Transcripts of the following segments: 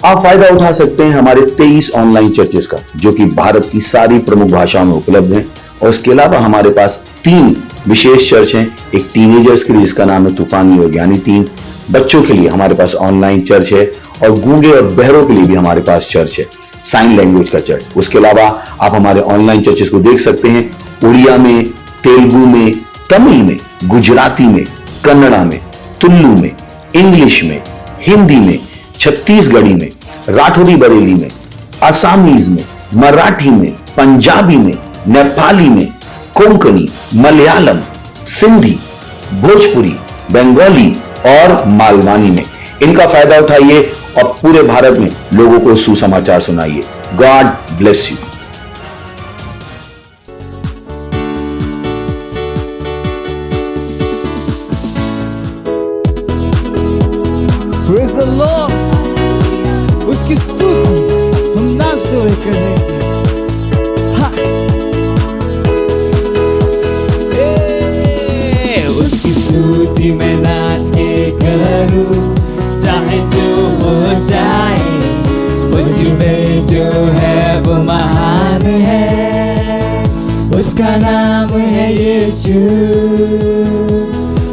आप फायदा उठा सकते हैं हमारे 23 ऑनलाइन चर्चेस का, जो कि भारत की सारी प्रमुख भाषाओं में उपलब्ध हैं। और इसके अलावा हमारे पास 3 विशेष चर्च हैं। एक टीनेजर्स के लिए जिसका नाम है तूफानी योग यानी 3, बच्चों के लिए हमारे पास ऑनलाइन चर्च है, और गूंगे और बहरों के लिए भी हमारे पास चर्च है, साइन लैंग्वेज का चर्च। उसके अलावा आप हमारे ऑनलाइन चर्चेस को देख सकते हैं उड़िया में, तेलुगु में, तमिल में, गुजराती में, कन्नड़ा में, तुलु में, इंग्लिश में, हिंदी में, छत्तीसगढ़ी में, राठौरी बरेली में, आसामीज में, मराठी में, पंजाबी में, नेपाली में, कोंकणी, मलयालम, सिंधी, भोजपुरी, बंगाली और मालवानी में। इनका फायदा उठाइए और पूरे भारत में लोगों को सुसमाचार सुनाइए। God bless you. Praise the Lord. उसकी स्तुति हम नाचते हुए करेंगे। उसकी स्तुति मैं नाच के करूं, चाहे जो हो जाए, मुझ में जो है वो महान है। उसका नाम है यीशु।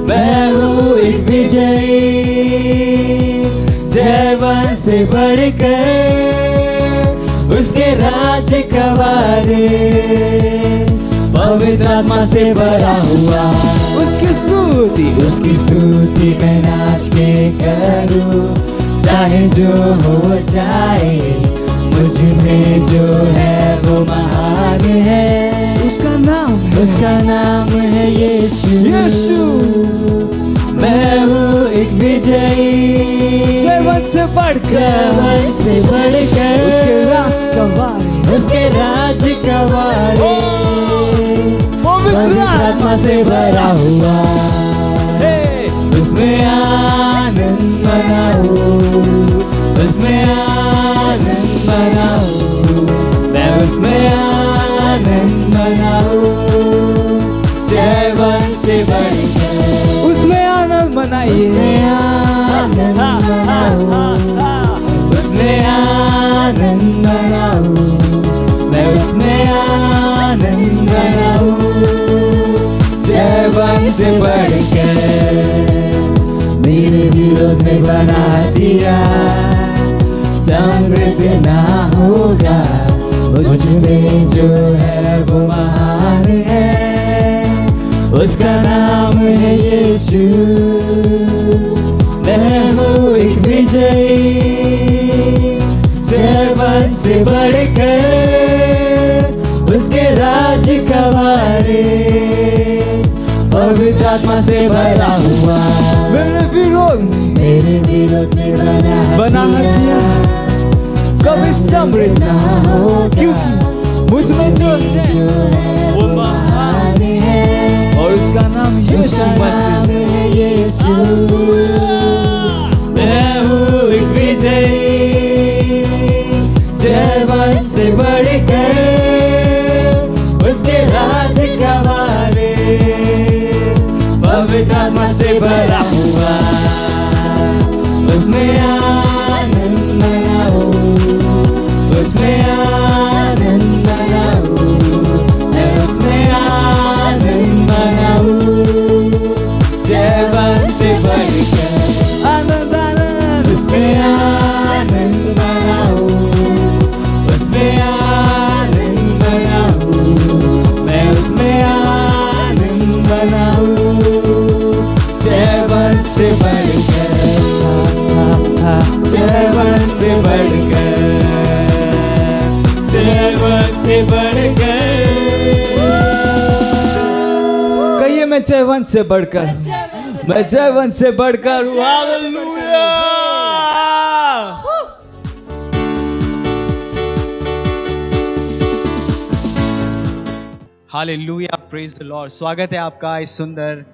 मैं हूँ एक विजयी, जयवन से बढ़कर उसके राज का वारिस, पवित्र आत्मा से भरा हुआ। उसकी स्तुति मैं नाच के करूं, चाहे जो हो जाए, मुझ में जो है वो महान है। उसका नाम है यीशु। मैं हूँ एक विजयी, जयवन से बढ़कर उसके राज का वारिस, पवित्र आत्मा से भरा हुआ। उसमें आनंद मनाओ, उसमें आनंद मनाओ, मैं उसमें आनंद मनाओ। जयवन से बढ़कर उसमें आनंद मनाइए, उसमें आनंद मनाओ, मैं उसमें आनंद मनाऊं। जयवन से बढ़कर मेरे विरोध में बना दिया, समृद्ध ना होगा, मुझ में जो है वो महान है। उसका नाम है यीशु। मैं हूँ एक विजयी, जयवन से बढ़कर उसके राज का वारिस, पवित्र आत्मा से भरा हुआ। मेरे विरोध में बना दिया, कभी समृद्ध ना हो, क्योंकि मुझ में जो है वो महान है। और उसका नाम यीशु मसीह है। मैं हूँ एक विजयी, जयवन से बढ़कर उसके राज का वारिस, पवित्र आत्मा से भरा हुआ। उसमें आनंद मनाओ, उसमें आनंद मनाओ, मैं उसमें आनंद मनाऊं। बढ़कर, चैवन से बढ़कर, कहिए मैं चैवन से बढ़कर, मैं चैवन से बढ़कर हूँ। Hallelujah. Hallelujah, praise the Lord. स्वागत है आपका इस सुंदर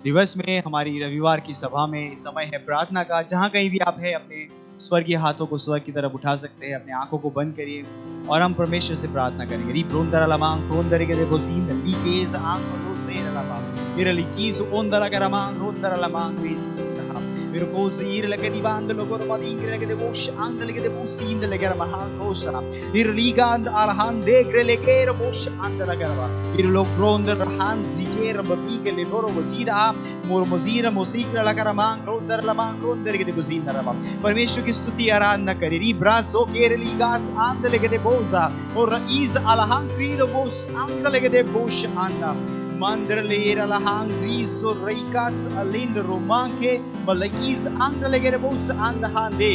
दिवस में, हमारी रविवार की सभा में। समय है प्रार्थना का। जहां कहीं भी आप हैं, अपने स्वर्गीय हाथों को स्वर्ग की तरफ उठा सकते हैं, अपने आंखों को बंद करिए और हम परमेश्वर से प्रार्थना करेंगे। री प्रोंदरा लमांग प्रोंदरे के देखो सीन ली केस आंख को से लमा मेरा लिकीस ओंदरा का रमांग रोंदरा लमांग रीस मेरे को सीर लगे दीवान लोगों को मदीन लगे दे वो शांग लगे दे वो सीन लगे महान रोशा इरलीगा अरहान देख लेके वो शांग लगे रहा इर लोग प्रोंदर रहान जिकेर बती के ले बोरो वजीरा मोर मजीरा मोसीक लगा रमांग रोंदर लमांग रोंदर के दे वो सीन रहा। परमेश्वर की स्तुति आराधना करें। री ब्रासो केरलीगास आंद लगे दे बोजा और रईस अलहान क्रीड वो शांग लगे दे वो शांगा Mandra leera la hangriso reikas alind romanke balais angra legere bos anda hande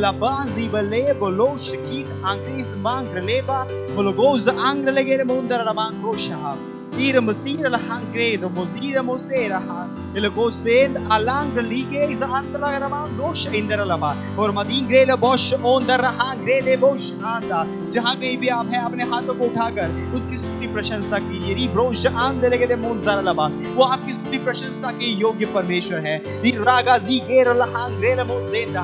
la bazi bale bolo shikit angris mangra leba bologoz angra legere mondara la mangrosha ira masira la hangredo mozira mosera ha elgo send alangra lige is andra la mangrosha indra la ba और Medina ग्रेला बोश ओंदर रहा ग्रेले बोश आंदा। जहां कहीं भी आप हैं, अपने हाथों को उठाकर उसकी स्तुति प्रशंसा कीजिए। री ब्रोश आंदे लगे दे मोंजारा लबा, वो आपकी स्तुति प्रशंसा के योग्य परमेश्वर है। री रागा जी गेरला हांग्रेला मोजेंदा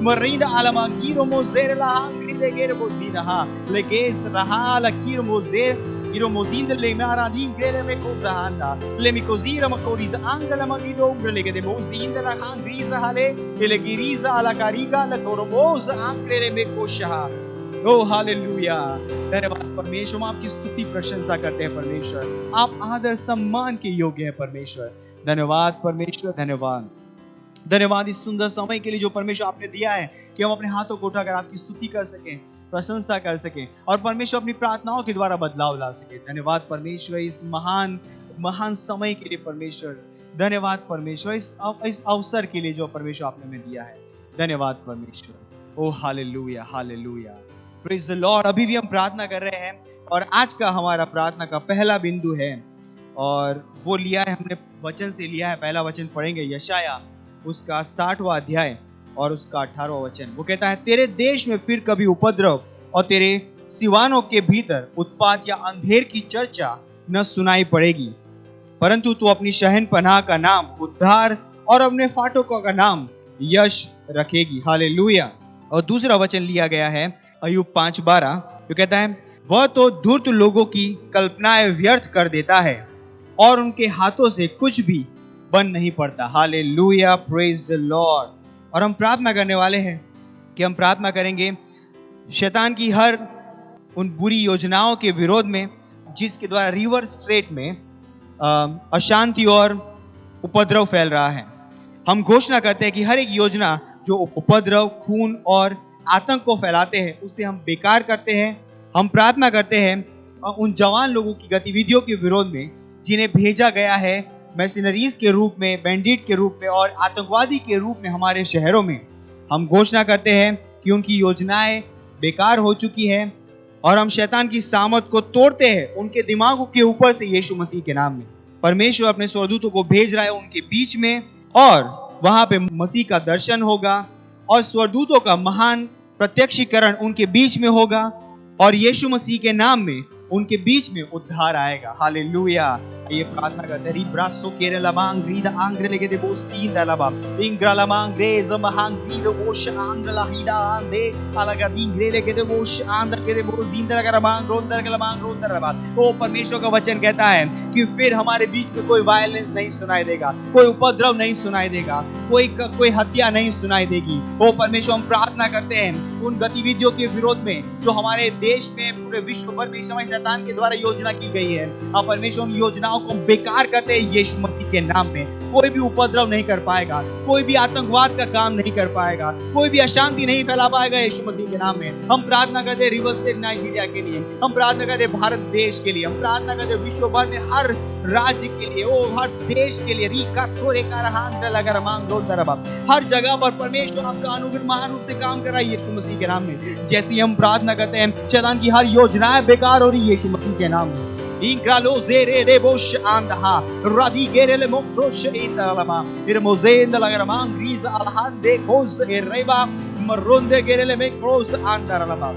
मरीना अलमा कीरो मोजेरला हांग्रेले गेर मोजीना लेकेस रहा लकीर Moser Iro mozinda le maradin grele me cosanda le mi cosira ma corisa angela ma gido grele ke de mozinda la hangriza hale ele giriza ala cariga la torobosa angele me kosha। ओ hallelujah. धन्यवाद परमेश्वर, हम आपकी स्तुति प्रशंसा करते हैं परमेश्वर। आप आदर सम्मान के योग्य हैं परमेश्वर। धन्यवाद परमेश्वर, धन्यवाद। धन्यवाद इस सुंदर समय के लिए जो परमेश्वर आपने दिया है कि हम अपने हाथों को उठाकर आपकी स्तुति कर सकें, प्रशंसा कर सके और परमेश्वर अपनी प्रार्थनाओं के द्वारा बदलाव ला सके। धन्यवाद परमेश्वर इस महान समय के लिए परमेश्वर। धन्यवाद परमेश्वर इस अवसर के लिए जो परमेश्वर आपने हमें दिया है। धन्यवाद परमेश्वर। Oh hallelujah, hallelujah, praise the Lord. अभी भी हम प्रार्थना कर रहे हैं और आज का हमारा प्रार्थना का पहला बिंदु है और वो लिया है हमने वचन से लिया है। पहला वचन पढ़ेंगे यशाया उसका 60वां अध्याय और उसका 18वां वचन। वो कहता है, तेरे देश में फिर कभी उपद्रव और तेरे सिवानों के भीतर उत्पात या अंधेर की चर्चा न सुनाई पड़ेगी, परंतु तू अपनी शहनपनाह का नाम उद्धार और अपने फाटकों का नाम यश रखेगी। हालेलुया। और दूसरा वचन लिया गया है अय्यूब 5:12, जो कहता है, वह तो धूर्त लोगों की कल्पनाएं व्यर्थ कर देता है और उनके हाथों से कुछ भी बन नहीं पड़ता। Hallelujah, praise the Lord. और हम प्रार्थना करने वाले हैं कि हम प्रार्थना करेंगे शैतान की हर उन बुरी योजनाओं के विरोध में जिसके द्वारा रिवर स्ट्रेट में अशांति और उपद्रव फैल रहा है। हम घोषणा करते हैं कि हर एक योजना जो उपद्रव, खून और आतंक को फैलाते हैं उसे हम बेकार करते हैं। हम प्रार्थना करते हैं उन जवान लोगों की गतिविधियों के विरोध में जिन्हें भेजा गया है मैशनरीज के रूप में, बैंडिट के रूप में और आतंकवादी के रूप में हमारे शहरों में। हम घोषणा करते हैं कि उनकी योजनाएं बेकार हो चुकी हैं और हम शैतान की सामर्थ को तोड़ते हैं उनके दिमागों के ऊपर से यीशु मसीह के नाम में। परमेश्वर अपने स्वर्गदूतों को भेज रहा है उनके बीच में और वहां पे मसीह का दर्शन होगा और स्वर्गदूतों का महान प्रत्यक्षीकरण उनके बीच में होगा और यीशु मसीह के नाम में उनके बीच में उद्धार आएगा। हालेलुया। ये प्रार्थना करते हैं। रिब्रासो केरला मांग्रीदा आंग्रे लेके दे बोसी दलाबा इंग्राला मांग्रेज महांग्रीदो बोश आंग्रला हिदा आंदे अलगा दिंग्रे लेके दे बोश आंदर के दे बोजिंदर का मांग्रोंदर का मांग्रोंदर रबा। ओ परमेश्वर का वचन कहता है कि फिर हमारे बीच में कोई वायलेंस नहीं सुनाई देगा, कोई उपद्रव नहीं सुनाई देगा, कोई हत्या नहीं सुनाई देगी। ओ परमेश्वर, हम प्रार्थना करते हैं उन गतिविधियों के विरोध में जो हमारे देश में, पूरे विश्व भर में समय शैतान के द्वारा योजना की गई है। अब परमेश्वर उन योजनाओं को बेकार करते हैं यीशु मसीह के नाम में। कोई भी उपद्रव नहीं कर पाएगा, कोई भी आतंकवाद का काम नहीं कर पाएगा, कोई भी अशांति नहीं फैला पाएगा यीशु मसीह के नाम में। हम प्रार्थना करते हैं रिवर स्टेट नाइजीरिया के लिए, हम प्रार्थना करते हैं भारत देश के लिए, हम प्रार्थना करते हैं विश्व भर में हर राज्य के लिए, ओ हर देश के लिए, रीका सोरे का रहांद्र लगा मांग रो दरबा, हर जगह पर परमेश्वर आपका अनुग्रह महान रूप से काम कर रहा है यीशु मसीह के नाम में। जैसे ही हम प्रार्थना करते हैं, शैतान की हर योजनाएं बेकार हो रही है यीशु मसीह के नाम में। Ingralo zere rebosh andaha radi gerele mokrosh indalama irmozenda lagaramang griza alhande kos ereba maronde gerele mekros andaralama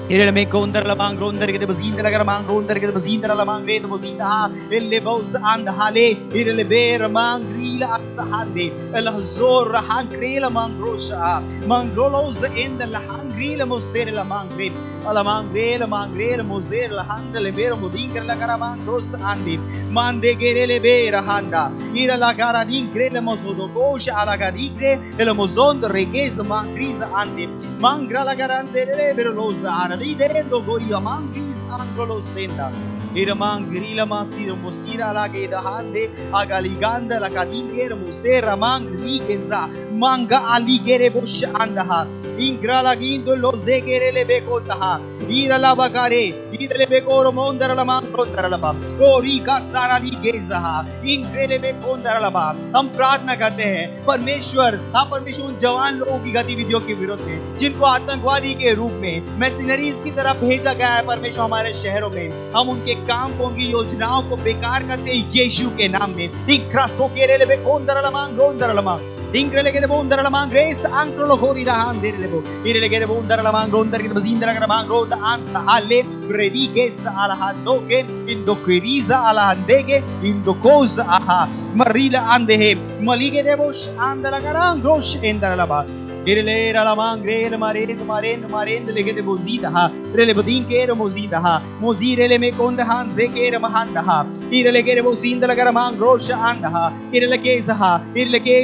Irele me kondar la mang ronder ke de bazinda la gar mang ronder ke de bazinda la mang re de bazinda ha elle bos and hale irele ber mang grila asahande el hazor han grila mang rosha mang rolos in the la han grila moser la mang re ala mang grila moser la hande le ber modinga la gar mang ros andi mande gerele ber handa ira la gar din grele mozodo kosh ala gadigre el mozond regez mang griza andi mangra la garande le ber los Liderendo goria mangris angolo senda iramang grila masira mosira la ge dahande agaliganda la kadingere mosera mang rigeza manga aligere bosh andaha ingra la gindo lo zegere le bekoltaha ira la bagare ira le bekoro mondara la mang kondara la bab gori का सारा ligeza ingre le bekondara la bab। हम प्रार्थना करते हैं परमेश्वर, हाँ परमेश्वर उन जवान लोगों की गतिविधियों के विरोध में जिनको आतंकवादी के रूप में मैशनरीज की तरफ भेजा गया है परमेश्वर हमारे शहरों में, हम उनके काम को, उनकी योजनाओं को बेकार करते हैं यीशु के नाम में। इक्रासो केरेले बेकोंदरा लमांग रोंदरा लमांग इंग्रेले के बोंदरा लमांग रेस आंक्रोलो होरी दा हां देरे लेबो इरेले के बोंदरा लमांग रोंदर के बजिंदरा के लमांग रोद आंसा हाले रेडी के साला हादो के इंदो क्रीजा आला हंदेगे इंदो कोज आहा मरीला आंदे है मलीगे देबोश आंदरा करांग रोश एंदरा लबा Irele ralamang rele marend lege de bozida ha rele bodin ke re mozida ha mozirele me konda han zekere mahanda ha irele ke re bozinda lagaramang rosha anda ha irele ke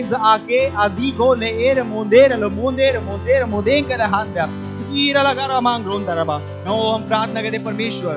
za ake adigo le ere mondera moden कर handa ira lagaramang rondaraba। ओ हम प्रार्थना करते परमेश्वर,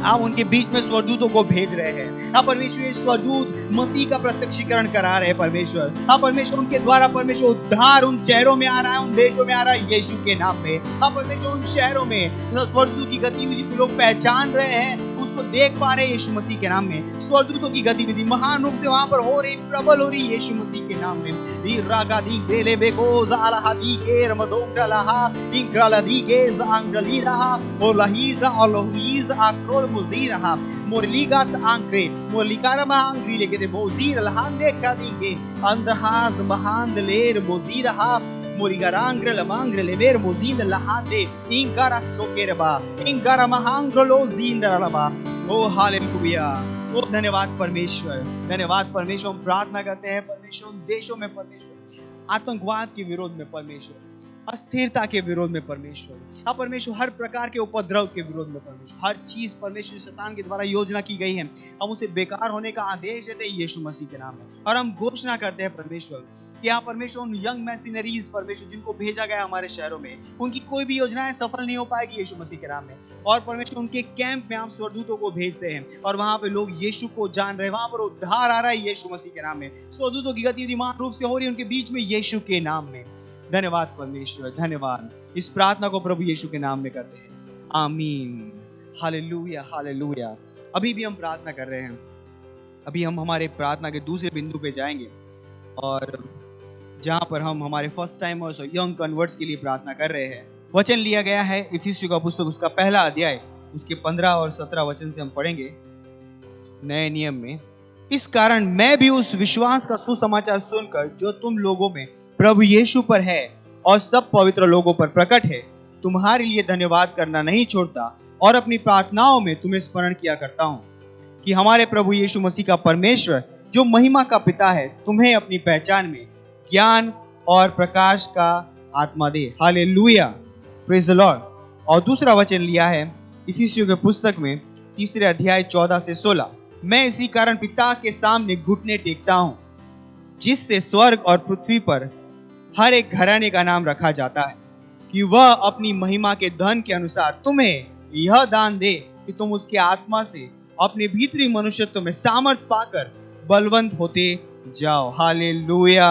आप उनके बीच में स्वरदूतों को भेज रहे हैं। आप परमेश्वर स्वरदूत मसीह का प्रत्यक्षीकरण करा रहे हैं परमेश्वर। आप परमेश्वर उनके द्वारा परमेश्वर उद्धार उन शहरों में आ रहा है, उन देशों में आ रहा है यीशु के नाम में। आप परमेश्वर उन शहरों में स्वरदूत की गतिविधि को लोग पहचान रहे हैं, उसको देख पा रहे हैं यीशु मसीह के नाम में। स्वरदूतों की गतिविधि महान रूप से वहां पर हो रही, प्रबल हो रही यीशु मसीह के नाम में। इरागादी ग्रेले बेकोज आलाहादी के रमदोंगलाहा इंग्रालादी के अंग्रलीहा और लहीजा और लहीज आक्रोल मुजीरहा मोरलीगात आंक्रे मोरलिकारमा आंग्री लेके दे मोजीर लहांदे कादीगे अंदहाज महांद लेर मोजीरहा मोरिगारांग्रे लमांग्रे लेवेर मोजीद लहांदे इंगारा सोकेरबा इंगारा महांग्रलो जींदरलबा। ओ हालेलुया, ओ धन्यवाद परमेश्वर, धन्यवाद परमेश्वर। हम प्रार्थना करते हैं परमेश्वर उन देशों में, परमेश्वर आतंकवाद के विरोध में, परमेश्वर अस्थिरता के विरोध में परमेश्वर, अब परमेश्वर हर प्रकार के उपद्रव के विरोध में परमेश्वर, हर चीज परमेश्वर शैतान के द्वारा योजना की गई है, हम उसे बेकार होने का आदेश देते हैं यीशु मसीह के नाम में। और हम घोषणा करते हैं परमेश्वर कि आप परमेश्वर उन यंग मैशनरीज परमेश्वर जिनको भेजा गया हमारे शहरों में, उनकी कोई भी योजनाएं सफल नहीं हो पाएगी यीशु मसीह के नाम में। और परमेश्वर उनके कैंप में आप स्वरदूतों को भेजते हैं और वहां पे लोग यीशु को जान रहे हैं, वहां पर उद्धार आ रहा है यीशु मसीह के नाम में। स्वरदूतों की गतिविधि महान रूप से हो रही है उनके बीच में यीशु के नाम में। धन्यवाद परमेश्वर, धन्यवाद। इस प्रार्थना को प्रभु यीशु के नाम में करते हैं, आमीन। Hallelujah, hallelujah. अभी भी हम प्रार्थना कर रहे हैं, अभी हम हमारे प्रार्थना के दूसरे बिंदु पे जाएंगे और जहां पर हम हमारे फर्स्ट टाइमर्स और यंग कन्वर्ट्स के लिए प्रार्थना कर रहे हैं। वचन लिया गया है इफिसियों का पुस्तक, उसका पहला अध्याय, उसके 15 और 17 वचन से हम पढ़ेंगे नए नियम में। इस कारण मैं भी उस विश्वास का सुसमाचार सुनकर जो तुम लोगों में प्रभु यीशु पर है और सब पवित्र लोगों पर प्रकट है, तुम्हारे लिए धन्यवाद करना नहीं छोड़ता और अपनी प्रार्थनाओं में तुम्हें स्मरण किया करता हूं कि हमारे प्रभु यीशु मसीह का परमेश्वर जो महिमा का पिता है तुम्हें अपनी पहचान में ज्ञान और प्रकाश का आत्मा दे। Hallelujah, praise the Lord. और दूसरा वचन लिया है इफिसियों के पुस्तक में 3 अध्याय 14 से 16। मैं इसी कारण पिता के सामने घुटने टेकता हूं जिससे स्वर्ग और पृथ्वी पर हर एक घराने का नाम रखा जाता है, कि वह अपनी महिमा के धन के अनुसार तुम्हें यह दान दे कि तुम उसके आत्मा से अपने भीतरी मनुष्यत्व में सामर्थ पाकर बलवंत होते जाओ। हालेलुया।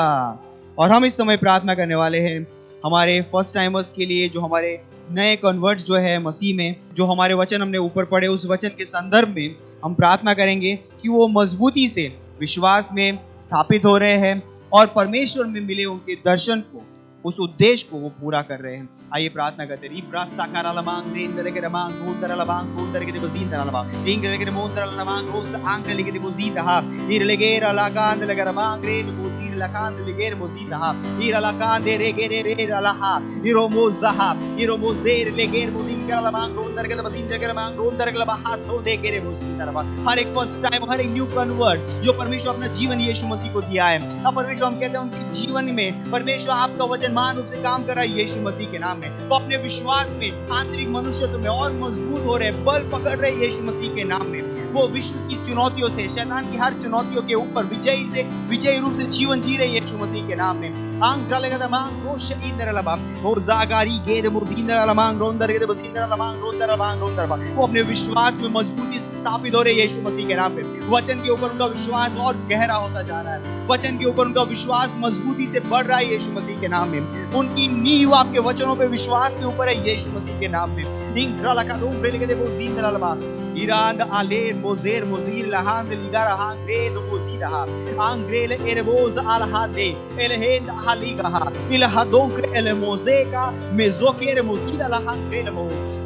और हम इस समय प्रार्थना करने वाले हैं हमारे फर्स्ट टाइमर्स के लिए, जो हमारे नए कन्वर्ट्स जो है मसीह में, जो हमारे वचन हमने ऊपर पढ़े उस वचन के संदर्भ में हम प्रार्थना करेंगे कि वो मजबूती से विश्वास में स्थापित हो रहे हैं और परमेश्वर में मिले उनके दर्शन को, उस उद्देश्य को वो पूरा कर रहे हैं। आइए प्रार्थना करते हैं। इब्रा साकारा लमांग रेंदर के रमांग गोंदर लबांग गोंदर के देवजीन दर लबांग इंग्र के मोंदर लमांग रोस आंग्र लेके देवजीन हा इर लेगेर लाकांद लगे रमांग रे मोजीर लकांद लेगेर मोजीन हा इर लाकांद रे गेरे रे लहा इरो मोजहा इरो मोजेर लेगेर मोदीन के लमांग गोंदर के देवजीन दर के रमांग गोंदर के लबा हाथ सो दे के रे मोजीन दर लबा। हर एक फर्स्ट टाइम, हर एक न्यू कन्वर्ट जो परमेश्वर अपना जीवन यीशु मसीह को दिया है, अब परमेश्वर हम कहते हैं उनके जीवन में परमेश्वर आपका वचन मान रूप से काम कर रहा है यीशु मसीह के नाम में। वो अपने विश्वास में, आंतरिक मनुष्यत्व में और मजबूत हो रहे, बल पकड़ रहे यीशु मसीह के नाम में। वो विश्व की चुनौतियों से, शैतान की हर चुनौतियों के ऊपर विजयी रूप से जीवन जी रहे यीशु मसीह के नाम में। आंग डालेगा दमांग रोश इंदर लबा वो जागारी गेद मुर्दिंदर लमांग रोंदर गेद बसिंदर लमांग रोंदर लमांग रोंदर बा। वो अपने विश्वास में मजबूती से स्थापित हो रहे यीशु मसीह के नाम में। वचन के ऊपर उनका विश्वास और गहरा होता जा रहा है, वचन के ऊपर उनका विश्वास मजबूती से बढ़ रहा है यीशु मसीह के नाम में। उनकी नींव आपके वचनों पे विश्वास के ऊपर है यीशु मसीह के नाम में। इंग्रा लका रोम रे लेके वो जिंदर लबा इरांद आलेर मोजेर मोजीर लहांद लिगार हांग्रेद मोजीरहा आंग्रेल एरबोज अलहादे एलहेंद हालिगाहा इलहादोंक्र एलमोजेका मेजोकेर मोजीर लहांग्रेल मो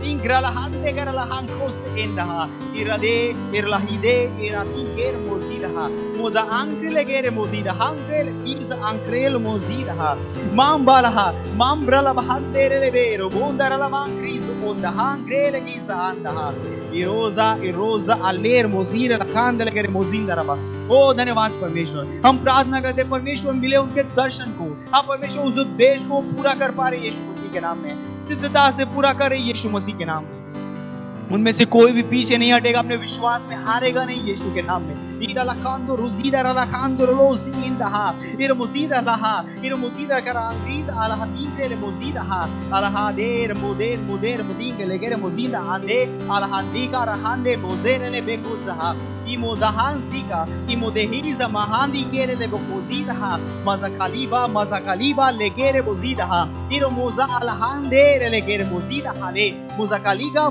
इंग्रा लहांदे गर लहांकोस एंदहा इरादे इरलाहिदे इरातिंकेर मोजीरहा मोजा आंग्रेल गेर मोजीर हांग्रेल कीज आंग्रेल मोजीरहा मांबालहा मांब्रल बहादेर लेबेरो बोंदरल मांग्रीज ओंदा हांग्रेल कीज आंदहा इरोजा अलेर मोजीर लखांद लगे मोजीर रबा। ओ धन्यवाद परमेश्वर, हम प्रार्थना करते हैं परमेश्वर मिले उनके दर्शन को, आप परमेश्वर उस उद्देश्य को पूरा कर पा रहे यीशु मसीह के नाम में, सिद्धता से पूरा कर रहे यीशु मसीह के नाम में। उनमें से कोई भी पीछे नहीं हटेगा, अपने विश्वास में हारेगा नहीं यीशु के नाम में। इरा लखांदो रुजीदा लखांदो लोजींदहा इर मुजीदा लहा इर मुजीदा करांगीद अलहदीन रे मुजीदहा अलहादेर मुदेर मुदेर मुदीन लेगे मुजीदा आंदे अलहदीका रहंदे मोजेर ले बेकुजहा इमोदहान सीका इमोदेहिज महांदी केरे ले बेकुजीदहा मज़ाकलीबा लेगे रे मुजीदहा इर मोजा अलहांदे लेगे रे मुजीदहा ले मुज़ाकलीगा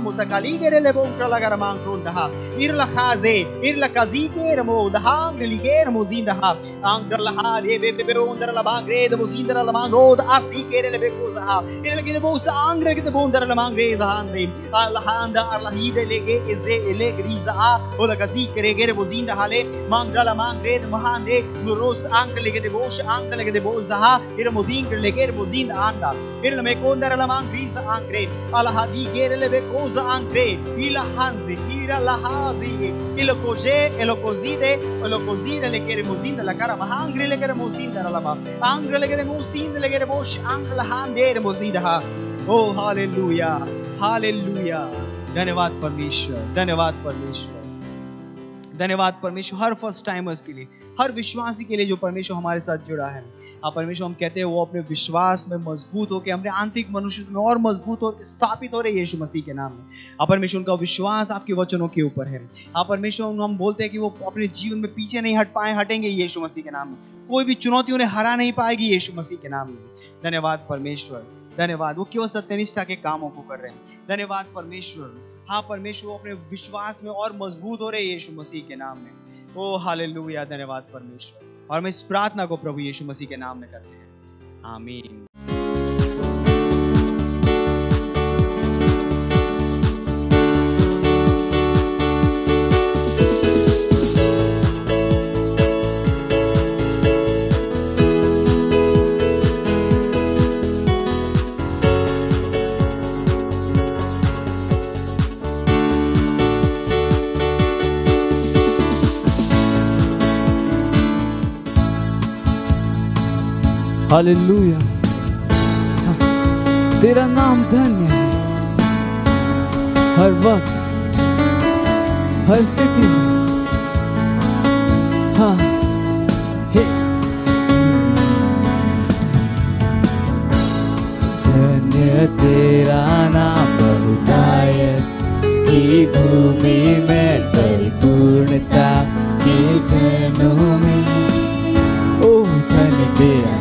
le bontra la garamang rondaha irla khaze irla kazike ramo dahang liger mozindaha angra la ha de be ondra la bangre de mozindra la mangrod asike le bekozaha irla ke de bosa angra ke de bondra la mangre dahandre alhanda arlahide lege eze ele griza ola kazike regere mozindaha le mangra la mangre de mahande nuros angra lege de bosa angra lege de bozaha ir modingra lege mozinda anda irla me kondra la mangriza angre alhadi gere le bekoza angre ila hanzi ira lahazi elocozide le kere mozinda la cara mahangre le kere mozinda la ba angre le kere mozinda le kere bosh angre la hande le mozinda ha। O hallelujah hallelujah, धन्यवाद परमेश्वर, धन्यवाद परमेश्वर, धन्यवाद परमेश्वर हर first timers के लिए, हर विश्वासी के लिए जो परमेश्वर हमारे साथ जुड़ा है। आप परमेश्वर हम कहते हैं वो अपने विश्वास में मजबूत होकर, अपने आंतरिक मनुष्य में और मजबूत होकर स्थापित हो रहे यीशु मसीह के नाम में। आप परमेश्वर उनका विश्वास आपके वचनों के ऊपर है। आप परमेश्वर हम बोलते हैं कि वो अपने जीवन में पीछे नहीं हटेंगे यीशु मसीह के नाम में, कोई भी चुनौतियों ने हरा नहीं पाएगी यीशु मसीह के नाम में। धन्यवाद परमेश्वर, धन्यवाद, वो केवल सत्यनिष्ठा के कामों को कर रहे हैं। धन्यवाद परमेश्वर, हाँ परमेश्वर अपने विश्वास में और मजबूत हो रहे यीशु मसीह के नाम में। ओ हालेलुया, धन्यवाद परमेश्वर। और मैं इस प्रार्थना को प्रभु यीशु मसीह के नाम में करते हैं, आमीन। हालेलुया, तेरा नाम धन्य है, हर वक्त हर स्थिति में। हाँ हे धन्य तेरा नाम बहुतायत की भूमि में परिपूर्णता के जनों में। ओ धन्य तेरा,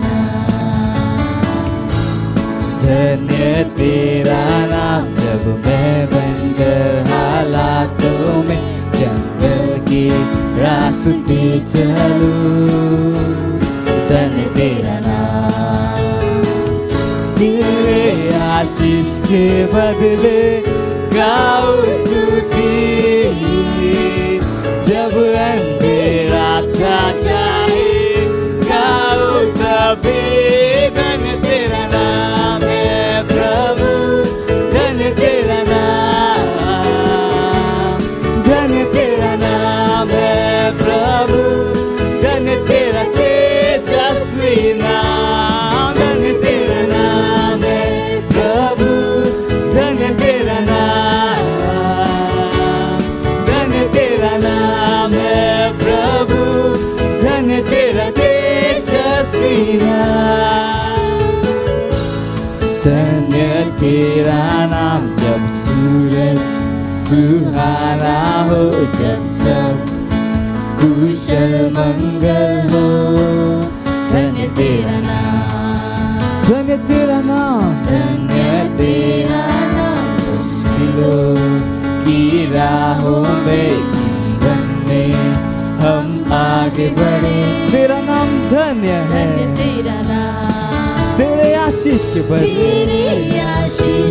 धन्य तेरा नाम जब मैं बंजर हालातों में जंगल के रास्ते चलूं, धन्य तेरा नाम। तेरे आशीष के बदले गाओ स्तुति, जब अंधेरा छा जाए गाओ तभी। धन्य तेरा नाम है प्रभु, धन्य तेरा नाम, धन्य तेरा नाम है प्रभु, धन्य तेरा तेजस्वी नाम। धन्य तेरा नाम है प्रभु, धन्य तेरा नाम, धन्य तेरा नाम है प्रभु, धन्य तेरा तेजस्वी नाम। धन्य तेरा नाम जब सूरज सुहाना हो, जब सब कुशल मंगल हो। धन्य तेरा नाम, धन्य तेरा नाम, धन्य तेरा नाम। मुश्किलों की राहों में जीवन में हम आगे बढ़े। तेरा नाम धन्य है, तेरा नाम, तेरे आशीष के बदले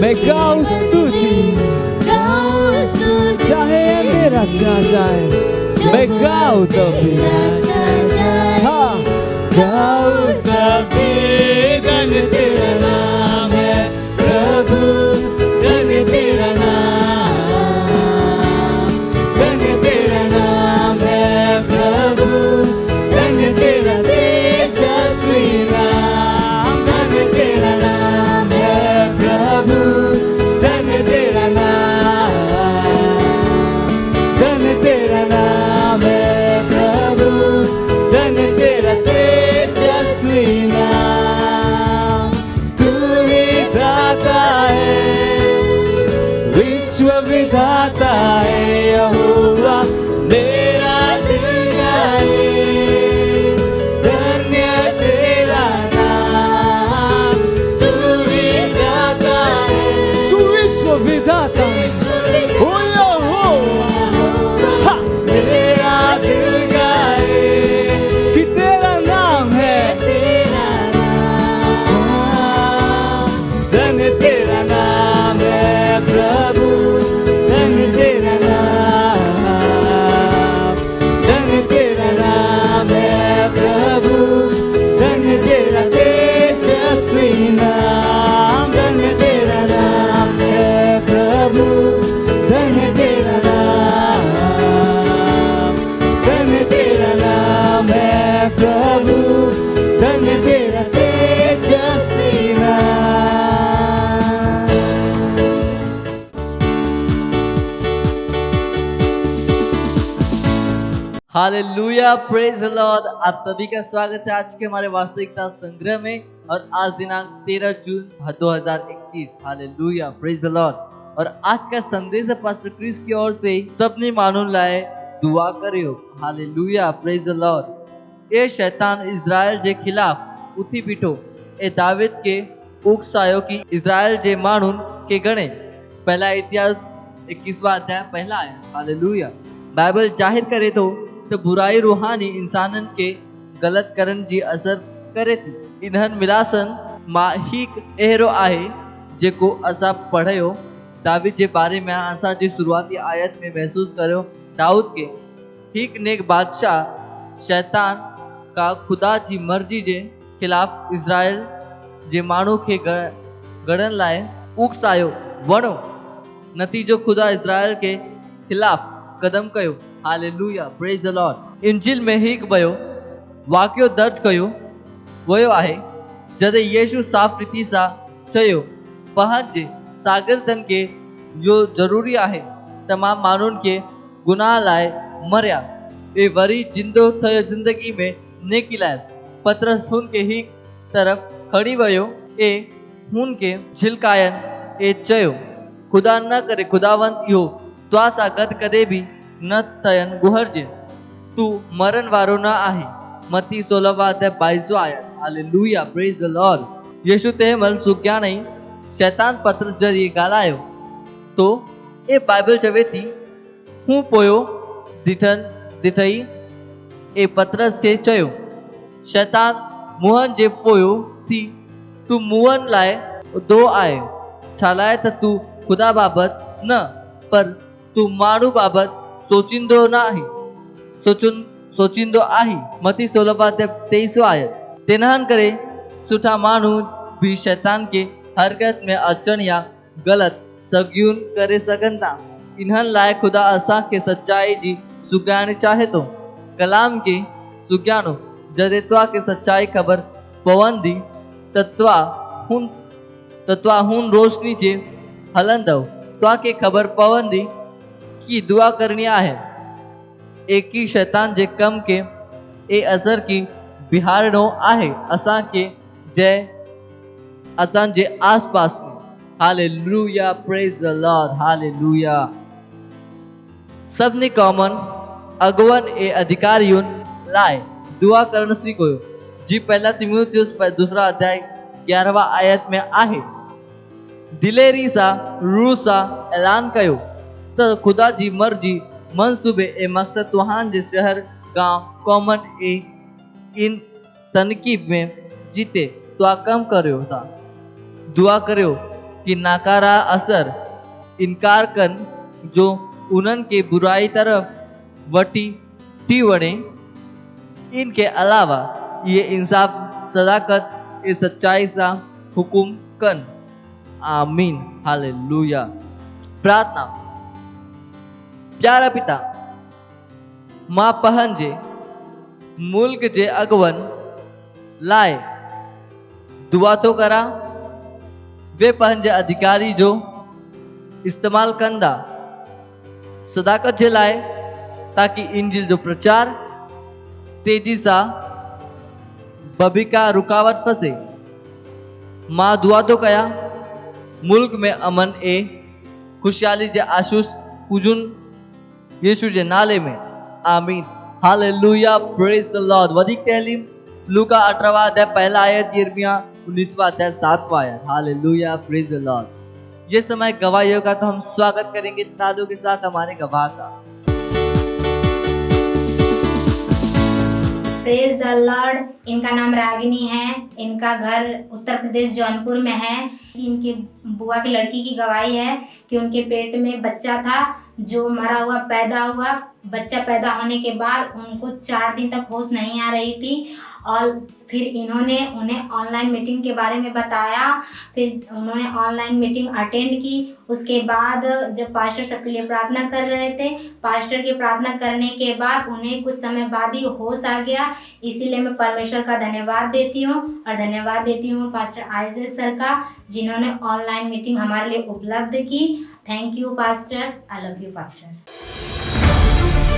मैं गाऊं स्तुति, चाहे अंधेरा छा जाए मैं गाऊं तभी। हाँ, गाऊं तभी। धन्य तेरा नाम है प्रभु, धन्य तेरा नाम, धन्य तेरा नाम है प्रभु, धन्य तेरा तेजस्वी नाम। धन्य तेरा नाम है प्रभु, धन्य तेरा नाम, धन्य तेरा नाम है प्रभु, धन्य तेरा तेजस्वी नाम। तू ही दाता है, विश्व विधाता है यहोवा मेरा दिल गाए। धन्य तेरा नाम, तू ही दाता है, तू विश्व विधाता है। ओ यहोवा मेरा दिल गाए कि तेरा नाम है, तेरा नाम। धन्य तेरा नाम है प्रभु, धन्य तेरा नाम, धन्य तेरा नाम है प्रभु, धन्य तेरा तेजस्वी नाम। धन्य तेरा नाम है प्रभु, धन्य तेरा नाम, धन्य तेरा नाम है प्रभु, धन्य तेरा तेजस्वी नाम। Hallelujah, praise the Lord. आप सभी का स्वागत है आज के हमारे वास्तविकता संग्रह में। और आज दिनांक 13 जून 2021। Hallelujah, praise the Lord. और आज का संदेश है पास्टर क्रिस की ओर से, सबने मालूम लाए दुआ करियो। Hallelujah, praise the Lord. ये शैतान इज़राइल जे खिलाफ उठी बीठो, ए दावीद के उकसायो की इज़राइल जे मानून के गणे। पहला इतिहास 21वां अध्याय पहला है। हालेलुया। बाइबल जाहिर करे तो बुराई रूहानी इंसानन के गलत करन जी असर करे थी। इन्हन मिलासन माहिक एहरो आहे जेको असा पढ़यो दावीद जे बारे में। असा जी शुरुआती आयत में महसूस करो दाऊद के ठीक नेक बादशाह शैतान का खुदा जी मर्जी जे खिलाफ इज़राइल जे माण्हू खे गणन लाए उकसायो वणो। नतीजो खुदा इज़राइल के खिलाफ कदम कयो। Hallelujah, praise the Lord. इंजिल में हिक बयो वाक्यो दर्ज कयो वयो आहे जदे यीशु साफ रीति सा चयो पंहिंजे शागिर्दनि के जो जरूरी आहे तमाम माण्हुनि के गुनाह लाइ मरिया ए वरी जिंदो थयो जिंदगी में नेकी लाइ। पतरस हुन के ही तरफ खड़ी वयो ए हुन के झिलकायन ए चयो खुदा न करे खुदावंत इहो त्वा सां गॾु कदे भी न थयन गुहरजे, तू मरण वारो न आहे। मत्ती 16:22 आयत। Hallelujah, praise the Lord. यीशु तंहिंमहिल सुज्ञाणी शैतान पतरस ज़रिए ॻाल्हायो तो ए बाइबल चवे थी हूँ पोयो ॾिठन दिठई ए पतरस के चयो शैतान मुहन जे पोयो थी तू मुहन लाए दो आए छालाए त तू खुदा बाबत न पर तू माणू बाबत सोचिंदो नाही सोचिंदो आही मती 16:23 आयत तेनहन करे सुठा माणू भी शैतान के हरकत में अड़चन या गलत सगुन करे सकता इन्हन लाए खुदा असा के सच्चाई जी सुज्ञानी चाहे तो कलाम के सुज्ञानो जदेत्वा के सच्चाई खबर पवंदी तत्वा हुन रोशनी जे हलंदव त्वा के खबर पवंदी की दुआ करनी है एक ही शैतान जे कम के ए असर की बिहारनो आहे असा के जय असां जे आसपास में hallelujah praise the Lord hallelujah सबने कॉमन अगवन ए अधिकारियों लाए दुआ करण सीखो जी पहला तिमुथियुस दूसरा अध्याय 11वां आयत में आहे दिलेरी सा रूह सा ऐलान कयो त खुदा जी मर्जी मनसूबे ए मकसद तुहान जे शहर गांव कॉमन ए इन तनकीब में जीते तो कम करो था दुआ करो कि नाकारा असर इनकार कन जो उनन के बुराई तरफ वटी टी वणे इनके अलावा ये इंसाफ सदाकत इस सच्चाई सा हुकुम कन आमीन हालेलुया प्रार्थना प्यारा पिता मां पहन जे मुल्क जे अगवन लाए दुआ तो करा वे पहन जे अधिकारी जो इस्तेमाल कंदा सदाकत जे लाए ताकि इंजिल जो प्रचार तेजी सा बबिका रुकावट फंसे मां दुआ तो कया मुल्क में अमन ए खुशहाली जे आशुष पूजुन यीशु जे नाले में आमीन हालेलुया प्रेज द लॉर्ड वधिक तहलीम लूका 18वां अध्याय पहला आयत यिर्मयाह 19वां अध्याय 7वां आयत हालेलुया प्रेज द लॉर्ड ये समय गवाहियों का तो हम स्वागत करेंगे तालियों के साथ हमारे गवाह का प्रेज द लॉर्ड इनका नाम रागिनी है इनका घर उत्तर प्रदेश जौनपुर में है इनकी बुआ की लड़की की गवाही है कि उनके पेट में बच्चा था जो मरा हुआ पैदा हुआ बच्चा पैदा होने के बाद उनको 4 दिन तक होश नहीं आ रही थी और फिर इन्होंने उन्हें ऑनलाइन मीटिंग के बारे में बताया फिर उन्होंने ऑनलाइन मीटिंग अटेंड की उसके बाद जब पास्टर सबके लिए प्रार्थना कर रहे थे पास्टर की प्रार्थना करने के बाद उन्हें कुछ समय बाद ही होश आ गया इसीलिए मैं परमेश्वर का धन्यवाद देती हूँ और धन्यवाद देती हूँ पास्टर आइजक सर का जिन्होंने ऑनलाइन मीटिंग हमारे लिए उपलब्ध की thank you pastor I love you pastor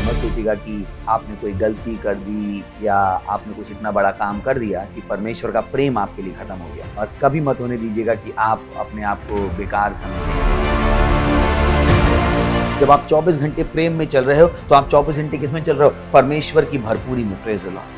मत सोचिएगा कि आपने कोई गलती कर दी या आपने कुछ इतना बड़ा काम कर दिया कि परमेश्वर का प्रेम आपके लिए खत्म हो गया और कभी मत होने दीजिएगा कि आप अपने आप को बेकार समझें जब आप 24 घंटे प्रेम में चल रहे हो तो आप 24 घंटे किस में चल रहे हो परमेश्वर की भरपूरी में प्रेज द लॉर्ड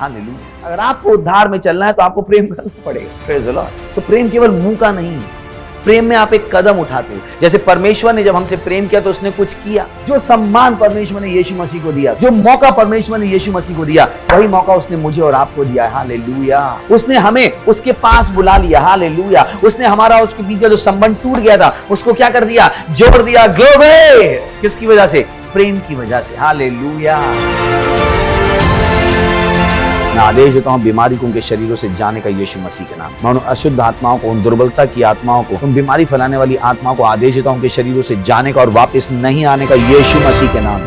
हालेलुया अगर आपको उद्धार में चलना है तो आपको प्रेम करना पड़ेगा प्रेज द लॉर्ड तो प्रेम केवल मुंह का नहीं है प्रेम में आप एक कदम उठाते हो जैसे परमेश्वर ने जब हमसे प्रेम किया तो उसने कुछ किया जो सम्मान परमेश्वर ने यीशु मसीह को दिया जो मौका परमेश्वर ने यीशु मसीह को दिया वही मौका उसने मुझे और आपको दिया हालेलुया उसने हमें उसके पास बुला लिया हालेलुया उसने हमारा उसके बीच का जो संबंध टूट गया था उसको क्या कर दिया जोड़ दिया ग्लोरी किसकी वजह से प्रेम की वजह से हालेलुया मैं आदेश देता हूं बीमारी को उनके शरीरों से जाने का यीशु मसीह के नाम मैं उन अशुद्ध आत्माओं को उन दुर्बलता की आत्माओं को उन बीमारी फैलाने वाली आत्माओं को आदेश देता हूं उनके शरीरों से जाने का और वापस नहीं आने का यीशु मसीह के नाम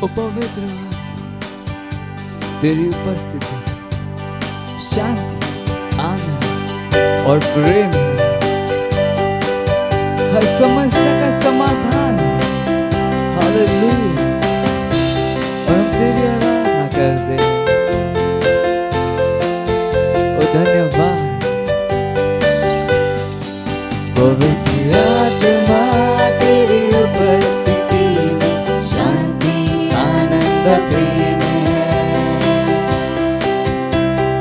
ओ पवित्र तेरी उपस्थिति शांति आनंद और प्रेम है हर समस्या का समाधान है हालेलुया और हम तेरी आराधना करते हैं ओ धन्यवाद पवित्र आत्मा तेरी उपस्थिति में शांति आनंद प्रेम है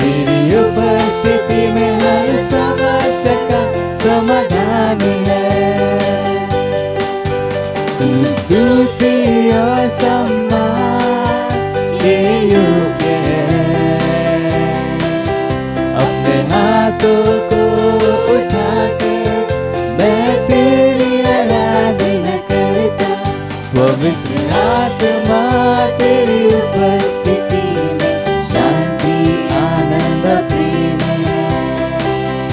तेरी उपस्थिति में हर समस्या का तू स्तुति और सम्मान के योग्य है। अपने हाथों को उठाकर मैं तेरी आराधना करता, पवित्र आत्मा तेरी उपस्थिति में शांति आनंद प्रेम है।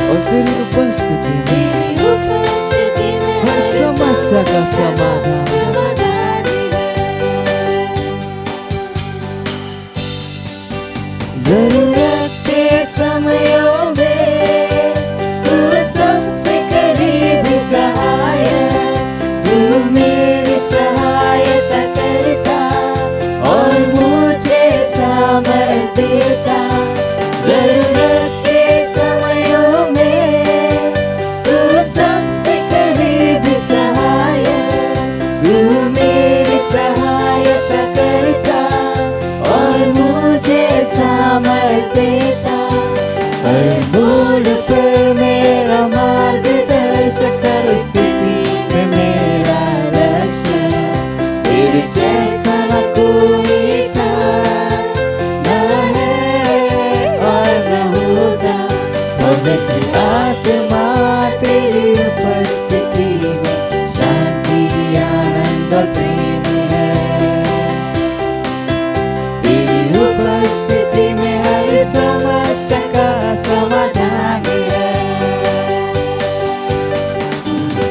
और तेरी उपस्थिति में हर समस्या का समाधान है। जरूरत के समयों में तू सबसे करीब सहायक, तू मेरी सहायता करता और मुझे सामर्थ देता। जरूरत के समयों में तू सबसे करीब सहायक, तू मेरी सहायता करता और मुझे सामर्थ देता। हर मोड़ पर मेरा मार्गदर्शक, हर स्थिति में मेरा लक्ष्य, तेरे जैसा न कोई था, न है और न होगा। पवित्र आत्मा तेरी उपस्थिति में शांति आनंद प्रेम है। तेरी उपस्थिति में हर समस्या का समाधान है।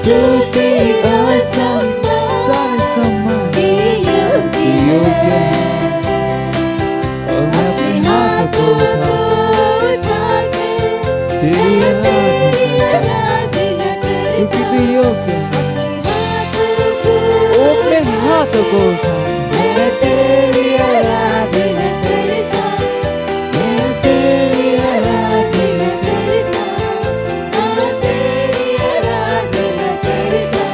स्तुति और सम्मान, सारे सम्मान के योग्य है। और मैं अपने हाथ को उठा तेरी आराधना करता, क्योंकि तू योग्य है। ओ अपने हाथ को उठा, मैं तेरी आराधना करता, मैं तेरी आराधना करता, मैं तेरी आराधना करता।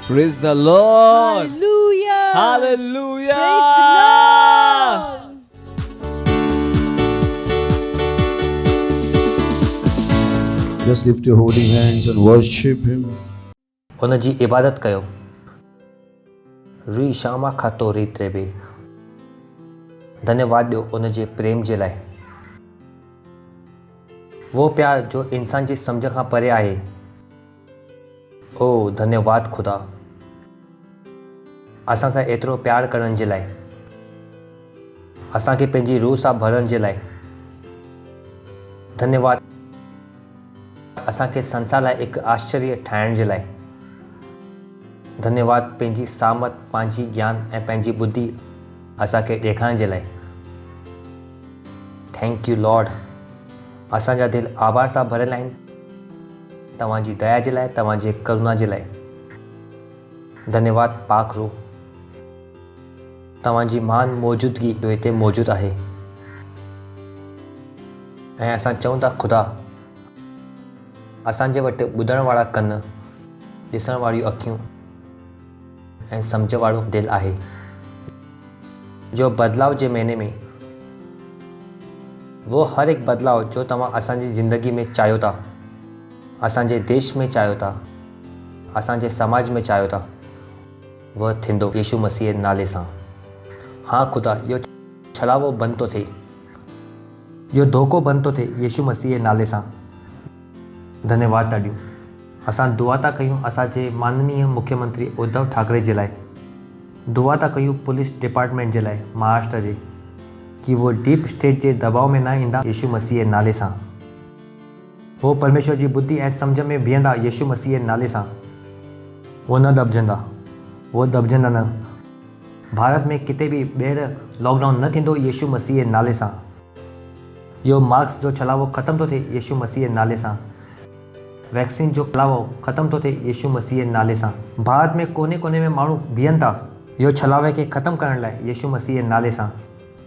Praise the Lord. Hallelujah. Hallelujah. Praise the Lord. Just lift your holy hands and worship Him. उन जी इबादत कयो। री शामा खातो री त्रेबे। धन्यवाद ॾियो उन जे प्रेम जे लाइ, वो प्यार जो इंसान जी सम्झ खां परे आहे। ओ धन्यवाद खुदा, असां सां एतिरो प्यार करण जे लाइ, असांखे पंहिंजी रूह सां भरण जे लाइ। धन्यवाद असांखे संसार लाइ हिकु आश्चर्य ठाहिण जे लाइ। धन्यवाद पंहिंजी सामत, पंहिंजी ज्ञान ऐं पंहिंजी बुद्धि असांखे ॾेखारण जे लाइ। थैंक यू लॉर्ड, असांजा दिलि आभार सां भरियल आहिनि तव्हांजी दया जे लाइ, तव्हांजे करुणा जे लाइ। धन्यवाद पाक रूह, तव्हांजी महान मौजूदगी जो हिते मौजूदु आहे। ऐं असां चऊं था खुदा, असांजे वटि ॿुधण वारा कन, ॾिसण वारियूं अखियूं ऐं सम्झ वारो दिलि आहे, जो बदिलाव जे महीने में वो हर हिकु बदिलाव जो तव्हां असांजी ज़िंदगी में चाहियो था, असांजे देश में चाहियो था, असांजे समाज में चाहियो था, वह थींदो यीशु मसीह जे नाले सां। हाँ खुदा, इहो छलावो बंदि थो थिए, इहो धोखो बंदि थो थिए यीशु मसीह जे नाले सां। धन्यवाद था ॾियूं। असां दुआ था कयूं असांजे माननीय मुख्यमंत्री उद्धव ठाकरे जे लाइ, दुआ था कयूं पुलिस डिपार्टमेंट जे लाइ महाराष्ट्र जे, कि वो डीप स्टेट जे दबाव में न ईंदा यीशु मसीह जे नाले सां। वो परमेश्वर जी बुद्धि ऐं सम्झ में बीहंदा यीशु मसीह जे नाले सां। वो न दॿजंदा, वो दॿजंदा न। भारत में किथे बि ॿीहर लॉकडाउन न थींदो यीशु मसीह जे नाले सां। इहो मार्क्स जो छलावो ख़तमु थो थिए यीशु मसीह जे नाले सां। वैक्सीन जो छलावो ख़तमु थो थिए यीशु मसीह जे नाले सां। भारत में कोने कोने में माण्हू बीहनि था इहो छलावे खे ख़तमु करण लाइ यीशु मसीह जे नाले सां।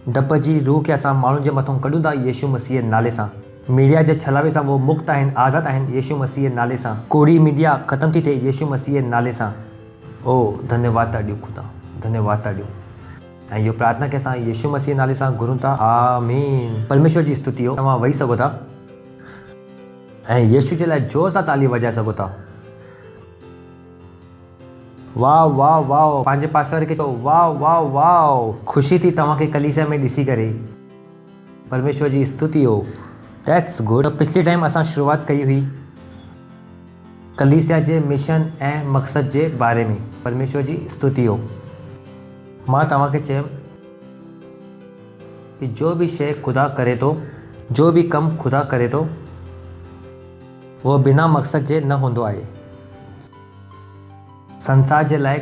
डप जी रूह खे असां माण्हुनि जे मथां कढूं था यीशु मसीह जे नाले सां। मीडिया जे छलावे सां वो मुक्त आहिनि, आज़ादु आहिनि यीशु मसीह जे नाले सां। कोड़ी मीडिया ख़तमु थी थिए यीशु मसीह जे नाले सां। ओ धन्यवाद था ॾियूं खुदा, धन्यवाद था ॾियूं। ऐं इहो प्रार्थना खे असां यीशु मसीह जे नाले सां घुरूं था, आमीन। परमेश्वर जी स्तुति हो। तव्हां वेही सघो था ऐं यीशु जे लाइ जोर सां ताली वॼाए सघो था। वाह वाह वाह, पंहिंजे पासे वारे खे चओ वाह वाह वाह, ख़ुशी थी तव्हांखे कलीसिया में ॾिसी करे, परमेश्वर जी स्तुति हो। That's good. त पिछले टाइम असां शुरूआत कई हुई कलीसिया जे मिशन ऐं मक़सद जे बारे में, परमेश्वर जी स्तुति हो। मां तव्हांखे चयुमि कि जो भी शइ खुदा करे थो, जो भी कमु खुदा करे थो, उहो बिना मक़सद जे न हूंदो आहे। संसार जे लाइ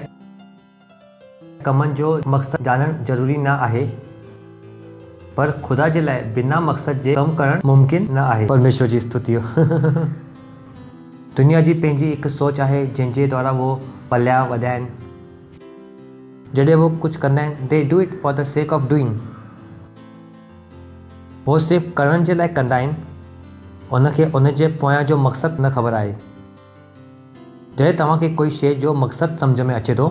कमनि जो मक़सदु ॼाणणु ज़रूरी न आहे, पर खुदा जे लाइ बिना मक़सद जे कमु करणु मुमकिन न आहे। परमेश्वर जी स्तुति हो। दुनिया जी पंहिंजी हिकु सोच आहे जंहिंजे द्वारा वो पलिया वधिया आहिनि। जॾहिं वो कुझु कंदा आहिनि, they do it for the sake of doing. वो सिर्फ़ु करण जे लाइ कंदा आहिनि, उनखे उनजे पोयां जो मक़सदु न ख़बर आहे। जॾहिं तव्हांखे कोई शइ जो मक़सदु सम्झ में अचे थो,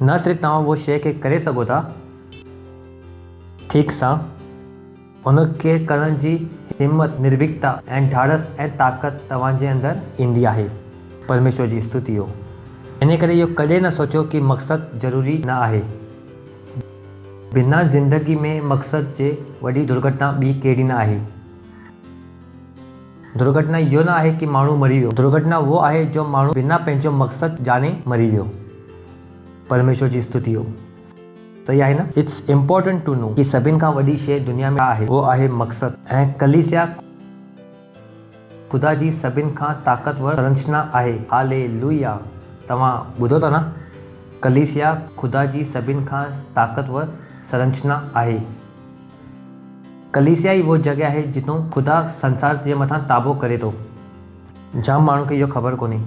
न सिर्फ़ु तव्हां उहो शइ खे करे सघो था ठीक सां, उनखे करण जी हिम्मत, निर्भीकता ऐं ढाढ़स ऐं ताक़त तव्हांजे अंदरि ईंदी आहे। परमेश्वर जी स्तुति हो। इन करे इहो कॾहिं न सोचो कि मक़सदु ज़रूरी न आहे। बिना ज़िंदगी में मक़सद जे वॾी दुर्घटना ॿी कहिड़ी न आहे। दुर्घटना इहो न आहे कि माण्हू मरी वियो, दुर्घटना वो आहे जो माण्हू बिना पंहिंजो मक़सदु ॼाणे मरी वियो। परमेश्वर जी स्तुति हो। सही आहे न। इट्स इम्पोर्टेंट टू नो कि सभिनि खां वॾी शइ दुनिया में आहे, वो आहे मक़सदु। ऐं कलीसिया ख़ुदा जी सभिनि खां ताक़तवर संरचना आहे। हालेलुया। तव्हां ॿुधो था न, कलीसिया ख़ुदा जी सभिनि खां ताक़तवर संरचना आहे। कलीसिया ई वो जॻह आहे जिथों ख़ुदा संसार जे मथां ताबो करे थो। जाम माण्हू खे इहो ख़बर कोन्हे।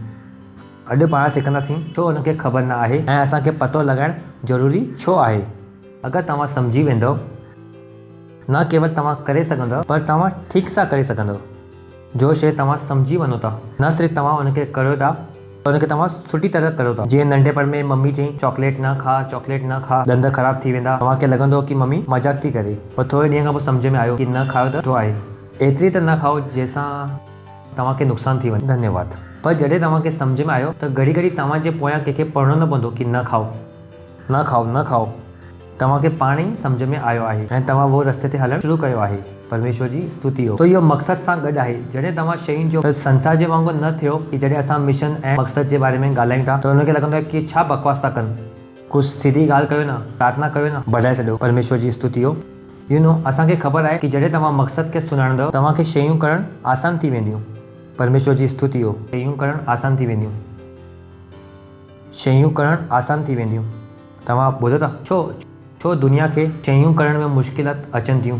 अॼु पाण सिखंदासीं छो उनखे ख़बर न आहे ऐं असांखे पतो लॻाइणु ज़रूरी छो आहे। अगरि तव्हां सम्झी वेंदव, न केवल तव्हां करे सघंदव, पर तव्हां ठीक सां करे सघंदव। जो शइ तव्हां सम्झी वञो था, न सिर्फ़ु तव्हां उनखे करियो था, पर उनखे तव्हां सुठी तरह करियो था। जीअं नंढपण में मम्मी चई चॉकलेट न खा, चॉकलेट न खा, ॾंद ख़राब थी वेंदा। तव्हांखे लॻंदो कि मम्मी मज़ाक थी करे, पर थोरे ॾींहं खां पोइ सम्झ में आयो कि न खाओ त सुठो आहे। एतिरी त न खाओ जंहिंसां तव्हांखे नुक़सानु थी वञे। धन्यवाद। पर जॾहिं तव्हांखे सम्झ में आयो त घड़ी घड़ी तव्हांजे पोयां कंहिंखे पढ़णो न पवंदो कि न खाओ न खाओ न खाओ, तव्हांखे पाण ई सम्झ में आयो आहे ऐं तव्हां वो रस्ते ते हलणु शुरू कयो आहे। परमेश्वर जी स्तुति हो। तो इहो मक़सद सां गॾु आहे। जॾहिं तव्हां शयुनि जो संसार जे वांगुरु न थियो कि जॾहिं असां मिशन ऐं मक़सद जे बारे में ॻाल्हायूं था त हुनखे लॻंदो आहे कि छा बकवास था कनि, कुझु सीधी ॻाल्हि कयो न, प्रार्थना कयो न, बढ़ाए छॾियो। परमेश्वर जी स्तुति हो। यू नो, असांखे ख़बर आहे कि जॾहिं तव्हां मक़सद खे सुञाणंदव, तव्हांखे शयूं करणु आसान थी वेंदियूं। परमेश्वर जी स्तुति हो। शयूं करणु आसान थी वेंदियूं, शयूं करणु आसान थी वेंदियूं। तव्हां ॿुधो था छो दुनिया खे शयूं करण में मुश्किलात अचनि थियूं?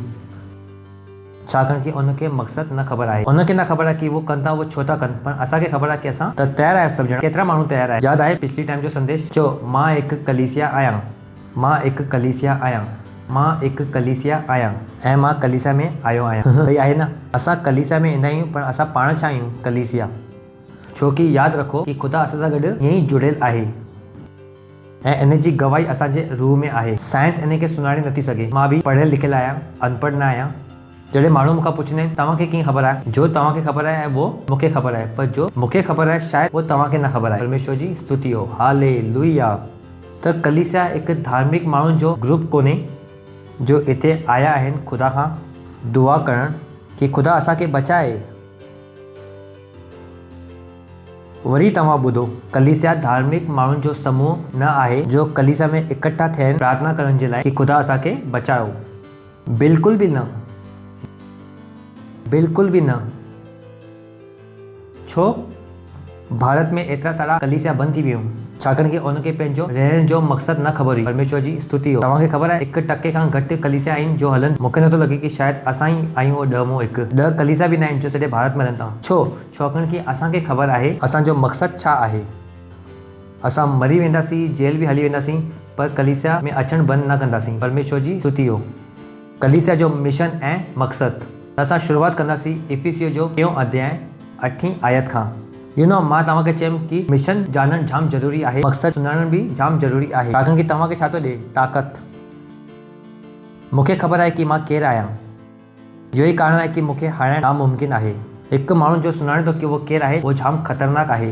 छाकाणि कि उनखे मक़सदु न ख़बर आहे। उनखे न ख़बर आहे कि वो कनि था, वो छो था कनि, पर असांखे ख़बर आहे कि असां त तयारु आहियूं सभु ॼणा। केतिरा माण्हू तयारु आहे? यादि आहे पिछली टाइम जो संदेश? चओ, मां हिकु कलीसिया आहियां, मां हिकु कलीसिया आहियां, मां हिकु कलीसिया आहियां ऐं मां कलीसिया में आयो आहियां। सही आहे न। असां कलीसिया में ईंदा आहियूं, पर असां पाण छा आहियूं? कलीसिया। छो कि यादि रखो कि ख़ुदा असां सां गॾु ईअं ई जुड़ियल आहे ऐं इन जी गवाही असांजे रूह में आहे। साइंस इन खे सुञाणे नथी सघे। मां बि पढ़ियल लिखियल आहियां, अनपढ़ न आहियां। जॾहिं माण्हू मूंखां पुछंदा आहिनि तव्हांखे कीअं ख़बर आहे? जो तव्हांखे ख़बर आहे ऐं वो मूंखे ख़बर आहे, पर जो मूंखे ख़बर आहे शायदि वो तव्हांखे न ख़बर आहे। परमेश्वर जी स्तुति हो। हालेलुया। त कलीसिया हिकु धार्मिक माण्हुनि जो ग्रुप कोन्हे जो हिते आया आहिनि ख़ुदा खां दुआ करणु कि ख़ुदा असांखे बचाए। वरी तव्हां ॿुधो, कलीसिया धार्मिक माण्हुनि जो समूह न आहे जो कलीसिया में इकट्ठा थिया आहिनि प्रार्थना करण जे लाइ कि ख़ुदा असांखे बचायो। बिल्कुलु बि न, बिल्कुलु बि न। छो? भारत में एतिरा सारा कलीसिया बंदि थी वियूं छाकाणि कि उनखे पंहिंजो रहण जो मक़सदु न ख़बर हुई। परमेश्वर जी स्तुति हो। तव्हांखे ख़बर आहे 1% खां घटि कलीसिया आहिनि जो हलनि। मूंखे नथो लॻे कि शायदि असां ई आहियूं 10 कलीसिया बि न आहिनि जो सॼे भारत में हलनि था। छो? छाकाणि कि असांखे ख़बर आहे असांजो मक़सदु छा आहे। असां मरी वेंदासीं, जेल बि हली वेंदासीं, पर कलीसिया में अचणु बंदि न कंदासीं। परमेश्वर जी स्तुति हो। कलीसिया जो मिशन ऐं मक़सदु। असां शुरूआत कंदासीं इफिसियो जो 3 अध्याय 8 आयत खां। यू नो, मां तव्हांखे चयुमि कि मिशन ॼाणणु जाम ज़रूरी आहे, मक़सदु सुञाणणु बि जाम ज़रूरी आहे, छाकाणि कि तव्हांखे छा थो ॾिए? ताक़त। मूंखे ख़बर आहे कि मां केरु आहियां। इहो ई कारण आहे कि मूंखे हाराइणु नामुमकिन आहे। हिकु माण्हू जो सुञाणे थो कि उहो केरु आहे, उहो जाम ख़तरनाक आहे।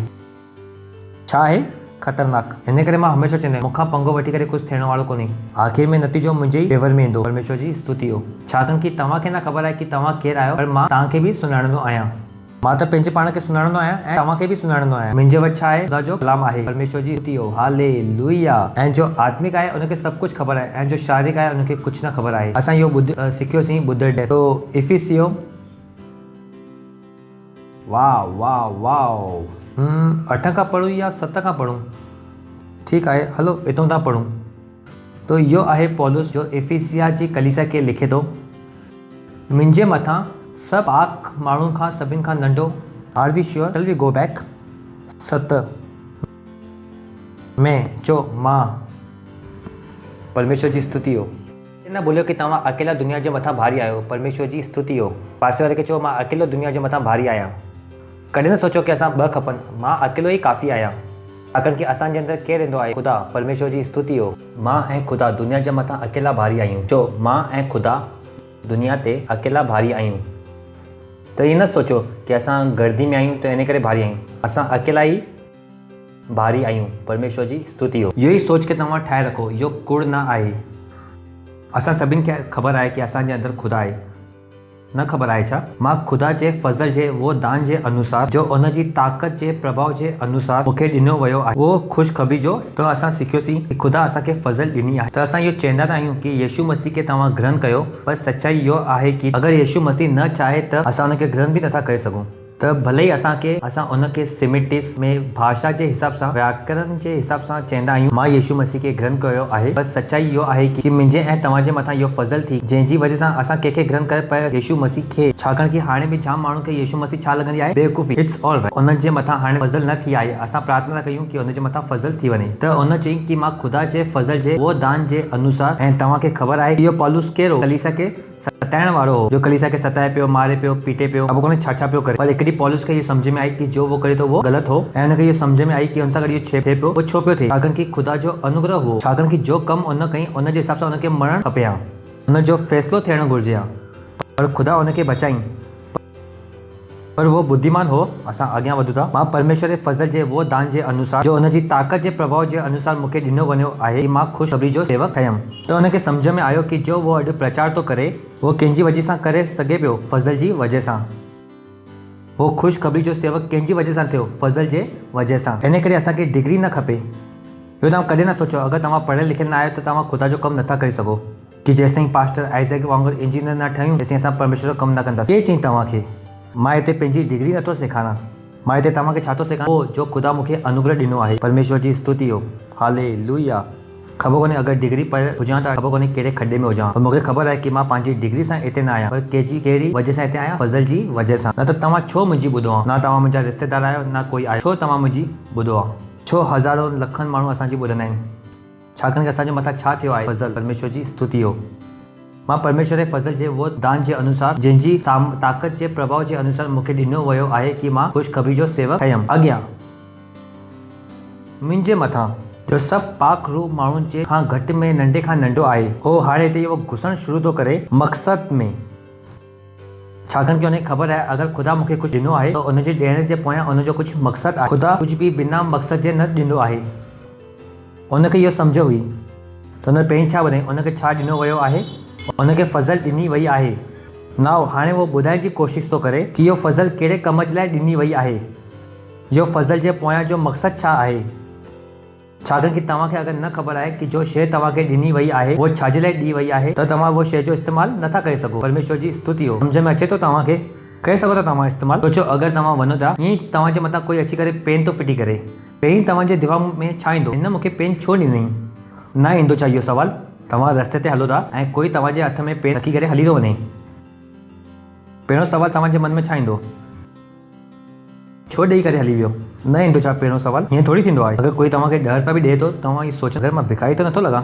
छा आहे? ख़तरनाक। हिन करे मां हमेशह चवंदो आहियां मूंखां पंगो वठी करे कुझु थियण वारो कोन्हे। आख़िर में नतीजो मुंहिंजे ई फेवर में ईंदो। परमेश्वर जी स्तुति हो। छाकाणि कि तव्हांखे न ख़बर आहे कि तव्हां केरु आहियो, पर मां तव्हांखे बि सुञाणंदो आहियां। मां त पंहिंजे पाण खे सुञाणंदो आहियां ऐं तव्हांखे बि सुञाणंदो आहियां। मुंहिंजे वटि छा आहे, ख़ुदा जो कलाम आहे। परमेश्वर जी स्तुति हो। हालेलुया। ऐं जो आत्मिक आहे उनखे सभु कुझु ख़बर आहे ऐं जो शारीरिक आहे उनखे कुझु न ख़बर आहे। असां इहो सिखियोसीं ॿुधर। तो इफिसियो वाह वाह वाह 8 खां पढ़ूं या 7 खां पढ़ूं? ठीकु आहे, हलो हितां था पढ़ूं। तो इहो आहे पौलुस जो एफिसिया जी कलीसिया खे लिखे थो। मुंहिंजे मथां सभु पाक माण्हुनि खां सभिनि खां नंढो। Are we sure? Tell we go back 7 में जो मां परमेश्वर जी स्तुति हो। न भूलियो कि तव्हां अकेला दुनिया जे मथां भारी आहियो। परमेश्वर जी स्तुति हो। पासे वारे खे चओ मां अकेलो दुनिया जे मथां भारी आहियां। कॾहिं न सोचो कि असां 2 खपनि। मां अकेलो ई काफ़ी आहियां। छाकाणि कि असांजे अंदरि केरु रहंदो आहे? ख़ुदा। परमेश्वर जी स्तुति हो। मां ऐं ख़ुदा दुनिया जे मथां अकेला भारी आहियूं। चओ मां ऐं ख़ुदा दुनिया ते अकेला भारी आहियूं। त ईअं न सोचो कि असां गर्दी में आहियूं त इन करे भारी आहियूं। असां अकेला ई भारी आहियूं। परमेश्वर जी स्तुति हो। इहो ई सोच खे तव्हां ठाहे रखो। इहो कूड़ न आहे। असां सभिनि खे ख़बर आहे कि असांजे अंदरि ख़ुदा आहे। न ख़बर आहे छा? मां ख़ुदा जे फज़ल जे वो दान जे अनुसार जो उन जी ताक़त जे प्रभाव जे अनुसार मूंखे ॾिनो वियो आहे उहो ख़ुशख़बरी जो। त असां सिखियोसीं कि ख़ुदा असांखे फज़ल ॾिनी आहे। त असां इहो चवंदा त आहियूं कि यीशु मसीह खे तव्हां ग्रहण कयो, पर सचाई इहो आहे कि अगरि यीशु मसीह न चाहे त असां उनखे ग्रहण बि नथा करे सघूं। त भले ई असां उनखे सिमेटिस में भाषा जे हिसाब सां, व्याकरण जे हिसाब सां चवंदा आहियूं मां यीशु मसीह खे ग्रहण कयो आहे, पर सचाई इहो आहे कि मुंहिंजे ऐं तव्हांजे मथां इहो फज़ल थी जंहिंजी वजह सां असां कंहिंखे ग्रहण करे पिया यीशु मसीह खे। छाकाणि कि हाणे बि जाम माण्हुनि खे यीशु मसीह छा लॻंदी आहे? बेवकूफ़ी। It's all right. उन जे मथां हाणे फज़ल न थी आहे। असां प्रार्थना कयूं कि उन जे मथां फज़ल थी वञे। त उन चयईं कि मां ख़ुदा जे फज़ल जे वो दान जे अनुसार। ऐं तव्हांखे ख़बर आहे इहो पौलुस कहिड़ो? कलीसिया खे सताइण वारो हो, जो कलीसिया खे सताए पियो, मारे पियो, पीटे पियो, अब कोन्हे छा पियो करे। पर हिकड़ी पौलुस खे इहो सम्झ में आई कि जो वो करे तो वो गलत हो ऐं हुनखे इहो सम्झ में आई कि हुन सां गॾु इहो थिए पियो, वो छो पियो थिए? छाकाणि कि ख़ुदा जो अनुग्रह हो। छाकाणि कि जो कमु उन कई उन जे हिसाब सां उनखे मरणु खपे हा। उन जो फ़ैसिलो थियणु घुरिजे हा, पर ख़ुदा उनखे बचाईं। पर वो बुद्धिमान हो। असां अॻियां वधूं था। मां परमेश्वर जे फज़ल जे वो दान जे अनुसार जो उन जी ताक़त जे प्रभाव जे अनुसार मूंखे ॾिनो वञो आहे कि मां ख़ुशख़बरी जो सेवक ठहियमि। त उनखे सम्झ में आयो कि जो वो अॼु प्रचार थो करे वो कंहिंजी वजह सां करे सघे पियो? फज़ल जी वजह सां। वो ख़ुशख़बरी जो सेवक कंहिंजी वजह सां थियो? फज़ल जे वजह सां। इन करे असांखे डिग्री न खपे। इहो तव्हां कॾहिं न सोचो अगरि तव्हां पढ़ियल लिखियल न आहियो त तव्हां ख़ुदा जो कमु नथा करे सघो, कि जेसिताईं पास्टर आइज़ैक वांगुरु इंजीनियर न ठहियूं तेसिताईं असां परमेश्वर जो कमु न कंदासीं। केरु चईं तव्हांखे? मां हिते पंहिंजी डिग्री नथो सेखारां। मां हिते तव्हांखे छा थो सेखारां? उहो जो ख़ुदा मूंखे अनुग्रह ॾिनो आहे। परमेश्वर जी स्तुति हो। हालेलुया। ख़बर कोन्हे अगरि डिग्री पढ़ियल हुजां त ख़बर कोन्हे कहिड़े खॾे में हुजां, पर मूंखे ख़बर आहे कि मां पंहिंजी डिग्री सां हिते न आहियां, पर कहिड़ी वजह सां हिते आहियां? फज़ल जी वजह सां। न त तव्हां छो मुंहिंजी ॿुधो आहे? न तव्हां मुंहिंजा रिश्तेदार आहियो न कोई आहे। छो तव्हां मुंहिंजी ॿुधो आहे? छो हज़ारों लखनि माण्हू असांजी ॿुधंदा आहिनि? छाकाणि कि असांजे मथां छा थियो आहे? फज़ल। परमेश्वर जी स्तुति हो। मां परमेश्वर जे फज़ल जे वो दान जे अनुसार जंहिंजी ताक़त जे प्रभाव जे अनुसार मूंखे ॾिनो वियो आहे कि मां ख़ुशख़बरी जो सेवक ठहियमि। अॻियां मुंहिंजे मथां जो सभु पाक रूह माण्हुनि जे खां घटि में नंढे खां नंढो आहे, उहो हाणे हिते इहो घुसणु शुरू थो करे मक़सद में। छाकाणि कि उनखे ख़बर आहे अगरि ख़ुदा मूंखे कुझु ॾिनो आहे त उनजे ॾियण जे पोयां उनजो कुझु मक़सदु आहे। ख़ुदा कुझु बि बिना मक़सद जे न ॾींदो आहे। उनखे इहो सम्झ हुई त उन पहिरीं छा वञे, उनखे छा ॾिनो वियो आहे? उनखे फज़ल ॾिनी वई आहे। नाउ हाणे वो ॿुधाइण जी कोशिशि थो करे कि इहो फज़ल कहिड़े कम जे लाइ ॾिनी वई आहे, जो फज़ल जे पोयां जो मक़सदु छा आहे। छाकाणि कि तव्हांखे अगरि न ख़बर आहे कि जो शइ तव्हांखे ॾिनी वई आहे उहो छाजे लाइ ॾी वई आहे, त तव्हां उहो शइ जो इस्तेमालु नथा करे सघो। परमेश्वर जी स्तुति हो। सम्झ में अचे थो? तव्हांखे करे सघो था तव्हां इस्तेमालु? सोचो अगरि तव्हां वञो था, ईअं ई तव्हांजे मथां कोई अची करे पेन थो फिटी करे, पहिरीं तव्हांजे दिमाग़ में छा ईंदो? हिन मूंखे पेन छो ॾिनई? न ईंदो छा इहो सवालु? तव्हां रस्ते ते हलो था ऐं कोई तव्हांजे हथ में पेन रखी करे हली थो वञे, पहिरियों सवालु तव्हांजे मन में छा ईंदो? छो ॾेई करे हली वियो? न ईंदो छा पहिरियों सवालु? हीअं थोरी थींदो आहे। अगरि कोई तव्हांखे 10 रुपया बि ॾिए थो तव्हां इहो सोचो अगरि मां भिखारी त नथो लॻां?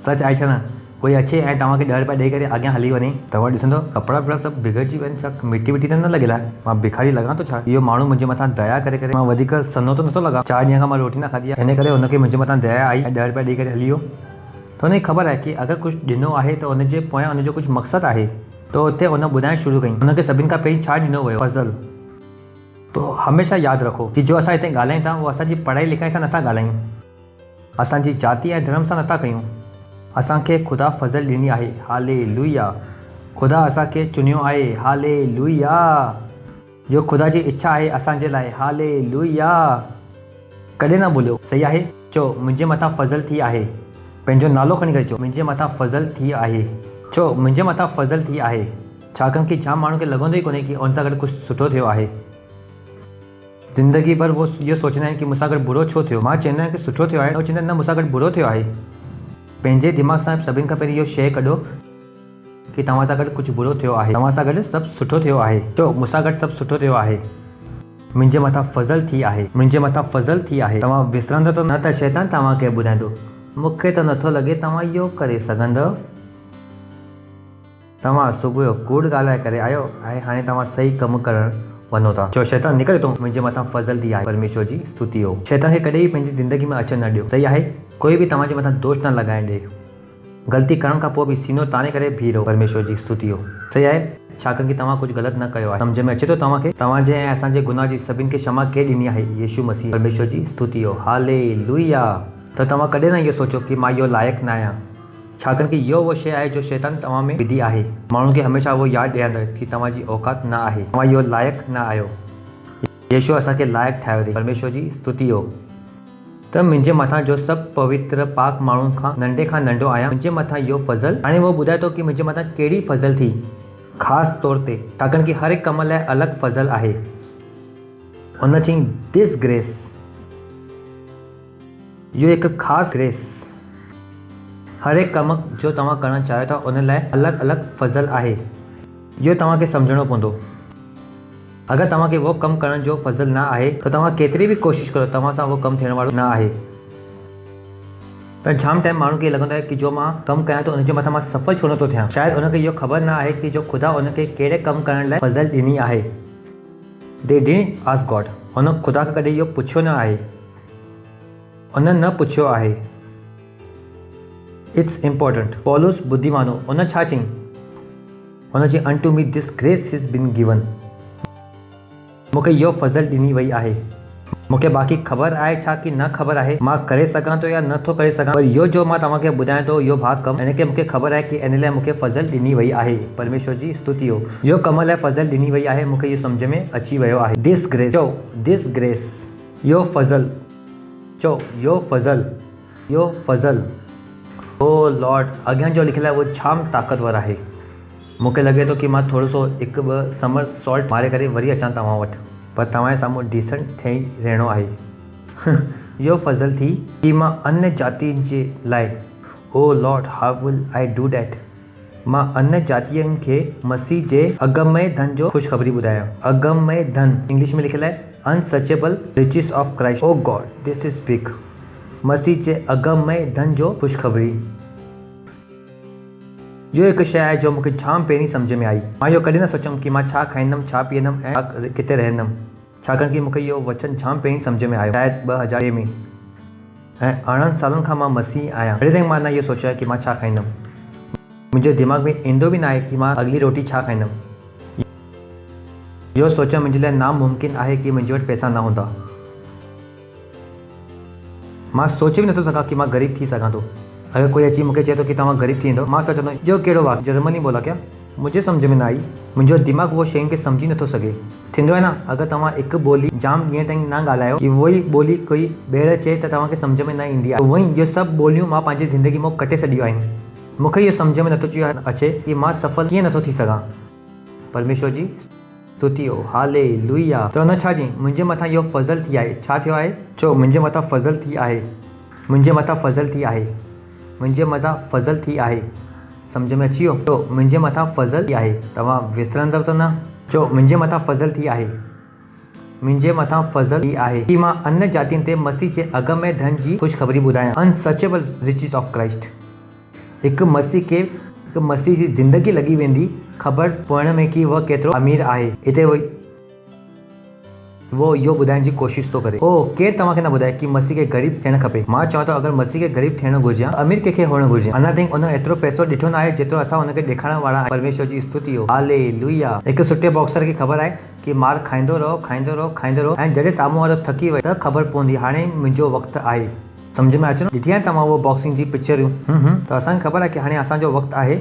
सच आहे छा न? कोई अचे ऐं तव्हांखे 10 रुपया ॾेई करे अॻियां हली वञे, तव्हां ॾिसंदो कपिड़ा वपिड़ा सभु बिगड़जी वञनि, छा मिटी विटी त न लॻियल आहे? मां भिखारी लॻां थो छा? इहो माण्हू मुंहिंजे मथां दया करे करे मां वधीक सनो त नथो लॻां? 4 ॾींहं खां मां रोटी न खाधी आहे, हिन करे हुनखे मुंहिंजे मथां दया आई ऐं 10 रुपया ॾेई करे हली वियो। त हुनखे ख़बर आहे कि अगरि कुझु ॾिनो आहे त हुनजे पोयां हुनजो कुझु मक़सदु आहे। त हुते हुन ॿुधाइणु शुरू कई हुनखे सभिनि खां पहिरीं छा ॾिनो वियो? फज़ल। तो हमेशा यादि रखो कि जो असां हिते ॻाल्हायूं था उहो असांजी पढ़ाई लिखाई सां नथा ॻाल्हायूं, असांजी जाति ऐं धर्म सां नथा कयूं। असांखे ख़ुदा फज़ल ॾिनी आहे, हालेलुया। ख़ुदा असांखे चुनियो आहे, हालेलुया। जो ख़ुदा जी इच्छा आहे असांजे लाइ, हालेलुया। कॾहिं न भूलियो, सही आहे। चओ मुंहिंजे मथां फज़ल थी आहे। पंहिंजो नालो खणी करे चओ, मुंहिंजे मथां फज़ल थी आहे। चओ मुंहिंजे मथां फज़ल थी आहे। छाकाणि कि जाम माण्हुनि खे लॻंदो ई कोन्हे कि उन सां गॾु कुझु सुठो थियो आहे। ज़िंदगी भर वो इहो सोचंदा आहिनि कि मूंसां गॾु बुरो छो थियो। मां चवंदो आहियां कि सुठो थियो आहे, उहो चवंदा आहिनि न मूंसां गॾु बुरो थियो आहे। पंहिंजे दिमाग़ सां सभिनि खां पहिरीं इहो शइ कढो कि तव्हां सां गॾु कुझु बुरो थियो आहे, तव्हां सां गॾु सभु सुठो थियो आहे। चओ मूंसां गॾु सभु सुठो थियो आहे, मुंहिंजे मथां फज़ल थी आहे, मुंहिंजे मथां फज़ल थी आहे। तव्हां विसरंदो त न त शैतान तव्हांखे ॿुधाईंदो, मूंखे त नथो लॻे तव्हां इहो करे सघंदव। तव्हां सुबुह जो कूड़ ॻाल्हाए करे आयो ऐं हाणे तव्हां सही कमु करणु वञो था। चओ शैतान निकिरे थो, मुंहिंजे मथां फज़ल थी आहे। परमेश्वर जी स्तुति हो। शैतान खे कॾहिं बि पंहिंजी ज़िंदगी में अचणु न ॾियो, सही आहे। कोई बि तव्हांजे मथां दोष न लॻाइण ॾे। ग़लती करण खां पोइ बि सीनो ताणे करे बीह रहो। परमेश्वर जी स्तुति हो, सही आहे। छाकाणि कि तव्हां कुझु ग़लति न कयो आहे। सम्झ में अचे थो तव्हांखे? तव्हांजे ऐं असांजे गुनाह जी सभिनि खे क्षमा कंहिं ॾिनी आहे? यीशू मसीह। परमेश्वर जी स्तुति हो, हालेलुया। त तव्हां कॾहिं न इहो सोचो कि मां इहो लाइक़ु न आहियां, छाकाणि कि इहो उहो शइ आहे जो शैतान तव्हां में विधी आहे। माण्हुनि खे हमेशह उहो यादि ॾियारींदो कि तव्हांजी औकात न आहे, तव्हां इहो लाइक़ु न आहियो। यीशु असांखे लाइक़ु ठाहियो अथई। परमेश्वर जी स्तुति हो। त मुंहिंजे मथां जो सभु पवित्र पाक माण्हुनि खां नंढो आहियां, मुंहिंजे मथां इहो फज़ल। हाणे उहो ॿुधाए थो कि मुंहिंजे मथां कहिड़ी फज़ल थी, ख़ासि तौर ते, छाकाणि कि हर हिकु कम लाइ अलॻि फज़ल आहे। उन चयईं दिस ग्रेस, इहो हिकु ख़ासि ग्रेस। हर हिकु कमु जो तव्हां करणु चाहियो था उन लाइ अलॻि अलॻि फज़ल आहे। इहो तव्हांखे सम्झणो पवंदो। अगरि तव्हांखे उहो कमु करण जो फज़ल न आहे त तव्हां केतिरी बि कोशिशि करो, तव्हां सां उहो कमु थियण वारो न आहे। पर जाम टाइम माण्हू खे लॻंदो आहे कि जो मां कमु कयां थो उनजे मथां मां सफल छो नथो थियां। शायदि उनखे इहो ख़बर न आहे कि जो ख़ुदा उनखे कहिड़े कमु करण लाइ फज़ल ॾिनी आहे। दे डिडंट आस्क गॉड, उन ख़ुदा खां कॾहिं इहो पुछियो न आहे, उन न पुछियो आहे। It's important. पौलुस बुद्धिमानो, उन छा चयईं? उन चयईं unto me this grace is been given, मूंखे इहो फज़ल ॾिनी वई आहे। मूंखे बाक़ी ख़बर आहे छा कि न ख़बर आहे, मां करे सघां थो या नथो करे सघां, पर इहो जो मां तव्हांखे ॿुधायां थो इहो भाग कमु, हिन खे मूंखे ख़बर आहे कि इन लाइ मूंखे फज़ल ॾिनी वई आहे। परमेश्वर जी स्तुति हो। इहो कम लाइ फज़ल ॾिनी वई आहे, मूंखे इहो सम्झ में अची वियो आहे। दिस ग्रेस, चओ दिस ग्रेस, इहो फज़ल। चओ इहो फज़ल, इहो फज़ल। ओ लॉर्ड, अॻियां जो लिखियलु आहे उहो जाम ताक़तवर आहे। मूंखे लॻे थो कि मां थोरो सो हिकु ॿ समर सॉल्ट मारे करे वरी अचां तव्हां वटि, पर तव्हांजे साम्हूं डिसेंट ठही रहणो आहे। इहो फज़ल थी कि मां अन्य जातियुनि जे लाइ, oh Lord how will I do that, मां अन्य जातियुनि खे मसीह जे अगमय धन जो ख़ुशख़बरी ॿुधायां। अगमय धन इंग्लिश में लिखियलु आहे unsearchable riches of Christ. Oh God this is big. मसीह जे अगमय धन जो ख़ुशख़बरी, इहो हिकु शइ आहे जो मूंखे जाम पहिरीं सम्झ में आई। मां इहो कॾहिं न सोचियमि कि मां छा खाईंदुमि, छा पीअंदुमि ऐं किथे रहंदुमि, छाकाणि कि मूंखे इहो वचन जाम पहिरीं सम्झ में आयो, शायदि 2000 में। ऐं 18 सालनि खां मां मसीह आहियां, अॼु ताईं मां न इहो सोचियो आहे कि मां छा खाईंदुमि। मुंहिंजे दिमाग़ में ईंदो बि न आहे कि मां अॻली रोटी छा खाईंदुमि। इहो सोचणु मुंहिंजे लाइ नामुमकिन आहे कि मुंहिंजे वटि पैसा न हूंदा। मां सोचे बि नथो सघां कि मां ग़रीब थी सघां थो। अगर कोई अची मूंखे चए थो कि तव्हां ग़रीब थी वेंदो, मां सोचंदो इहो कहिड़ो वाक्य, जर्मनी बोला क्या, मुंहिंजे सम्झ में न आई। मुंहिंजो दिमाग़ उहो शयुनि खे सम्झी नथो सघे। थींदो आहे न, अगरि तव्हां हिकु ॿोली जाम ॾींहं ताईं न ॻाल्हायो, उहो ई ॿोली कोई ॿीहर चए त तव्हांखे सम्झ में न ईंदी आहे। उहो ई इहे सभु ॿोलियूं मां पंहिंजी ज़िंदगी मां कटे छॾियूं आहिनि। मूंखे इहो सम्झ में नथो अचे कि मां सफल कीअं नथो थी सघां। परमेश्वर जी स्तुति हो, हालेलुया। त हुन छा चयईं? मुंहिंजे मथां इहो फज़ल थी आहे। छा थियो आहे? चओ मुंहिंजे मथां फज़ल थी आहे, मुंहिंजे मथां फज़ल थी आहे, मुंहिंजे मथां फज़ल थी आहे। सम्झ में अची वियो? चओ मुंहिंजे मथां फज़ल थी आहे। तव्हां विसरंदव त न? चओ मुंहिंजे मथां फज़ल थी आहे, मुंहिंजे मथां फज़ल थी आहे कि मां अन्य जातियुनि ते मसीह जे अगमय धन जी ख़ुशख़बरी ॿुधायां। अनसचेबल रिचिस ऑफ क्राइस्ट। हिकु मसीह खे, हिकु मसीह जी ज़िंदगी लॻी वेंदी ख़बर पवण में कि उहा केतिरो अमीर आहे। हिते वो इहो ॿुधाइण जी कोशिशि थो करे। ओ केरु तव्हांखे न ॿुधाए कि मसीह खे ग़रीब थियणु खपे। मां चवां थो अगरि मसीह खे ग़रीब थियणु घुरिजे, अमीर कंहिंखे हुअणु घुरिजे। अञा ताईं उन एतिरो पैसो ॾिठो न आहे जेतिरो असां हुनखे ॾेखारण वारा। परमेश्वर जी स्तुति हो, हालेलुया। हिकु सुठे बॉक्सर खे ख़बर आहे कि मार खाईंदो रहो ऐं जॾहिं साम्हूं वारो थकी वई त ख़बर पवंदी हाणे मुंहिंजो वक़्तु आहे। सम्झ में अचे न? ॾिठी आहे तव्हां उहो बॉक्सिंग जी पिक्चरियूं? त असांखे ख़बर आहे कि हाणे असांजो वक़्तु आहे।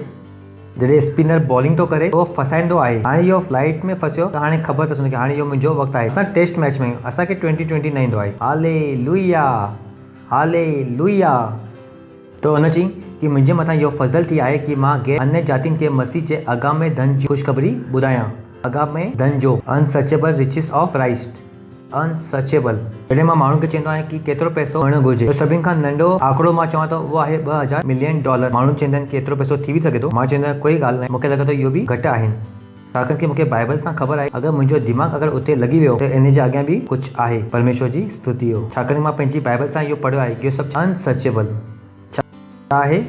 जॾहिं स्पिनर बॉलिंग थो करे उहो फसाईंदो आहे। हाणे इहो फ्लाइट में फसियो त हाणे ख़बर अथसि कि हाणे इहो मुंहिंजो वक़्तु आहे। असां टेस्ट मैच में आहियूं, असांखे 2020 न ईंदो आहे। Hallelujah hallelujah. त हुन चई कि मुंहिंजे मथां इहो फज़ल थी आहे कि मां अन्य जातियुनि खे मसीह जे अगामे धन जी ख़ुशख़बरी ॿुधायां। अगामे धन जो अनसचेबल रिचिस ऑफ क्राइस्ट। अनसचेबल जॾहिं मां माण्हुनि खे चवंदो आहियां कि केतिरो पैसो भरणु घुरिजे त सभिनि खां नंढो आंकड़ो मां चवां त उहो आहे $2000 मिलियन। माण्हू चवंदा आहिनि कि एतिरो पैसो थी बि सघे थो। मां चवंदो आहियां कोई ॻाल्हि न आहे, मूंखे लॻे थो इहो बि घटि आहिनि। छाकाणि कि मूंखे बाइबल सां ख़बर आहे अगरि मुंहिंजो दिमाग़ अगरि उते लॻी वियो त इन जे अॻियां बि कुझु आहे। परमेश्वर जी स्तुति हो। छाकाणि मां पंहिंजी बाइबल सां इहो पढ़ियो आहे कि इहो सभु अनसचेबल छा आहे।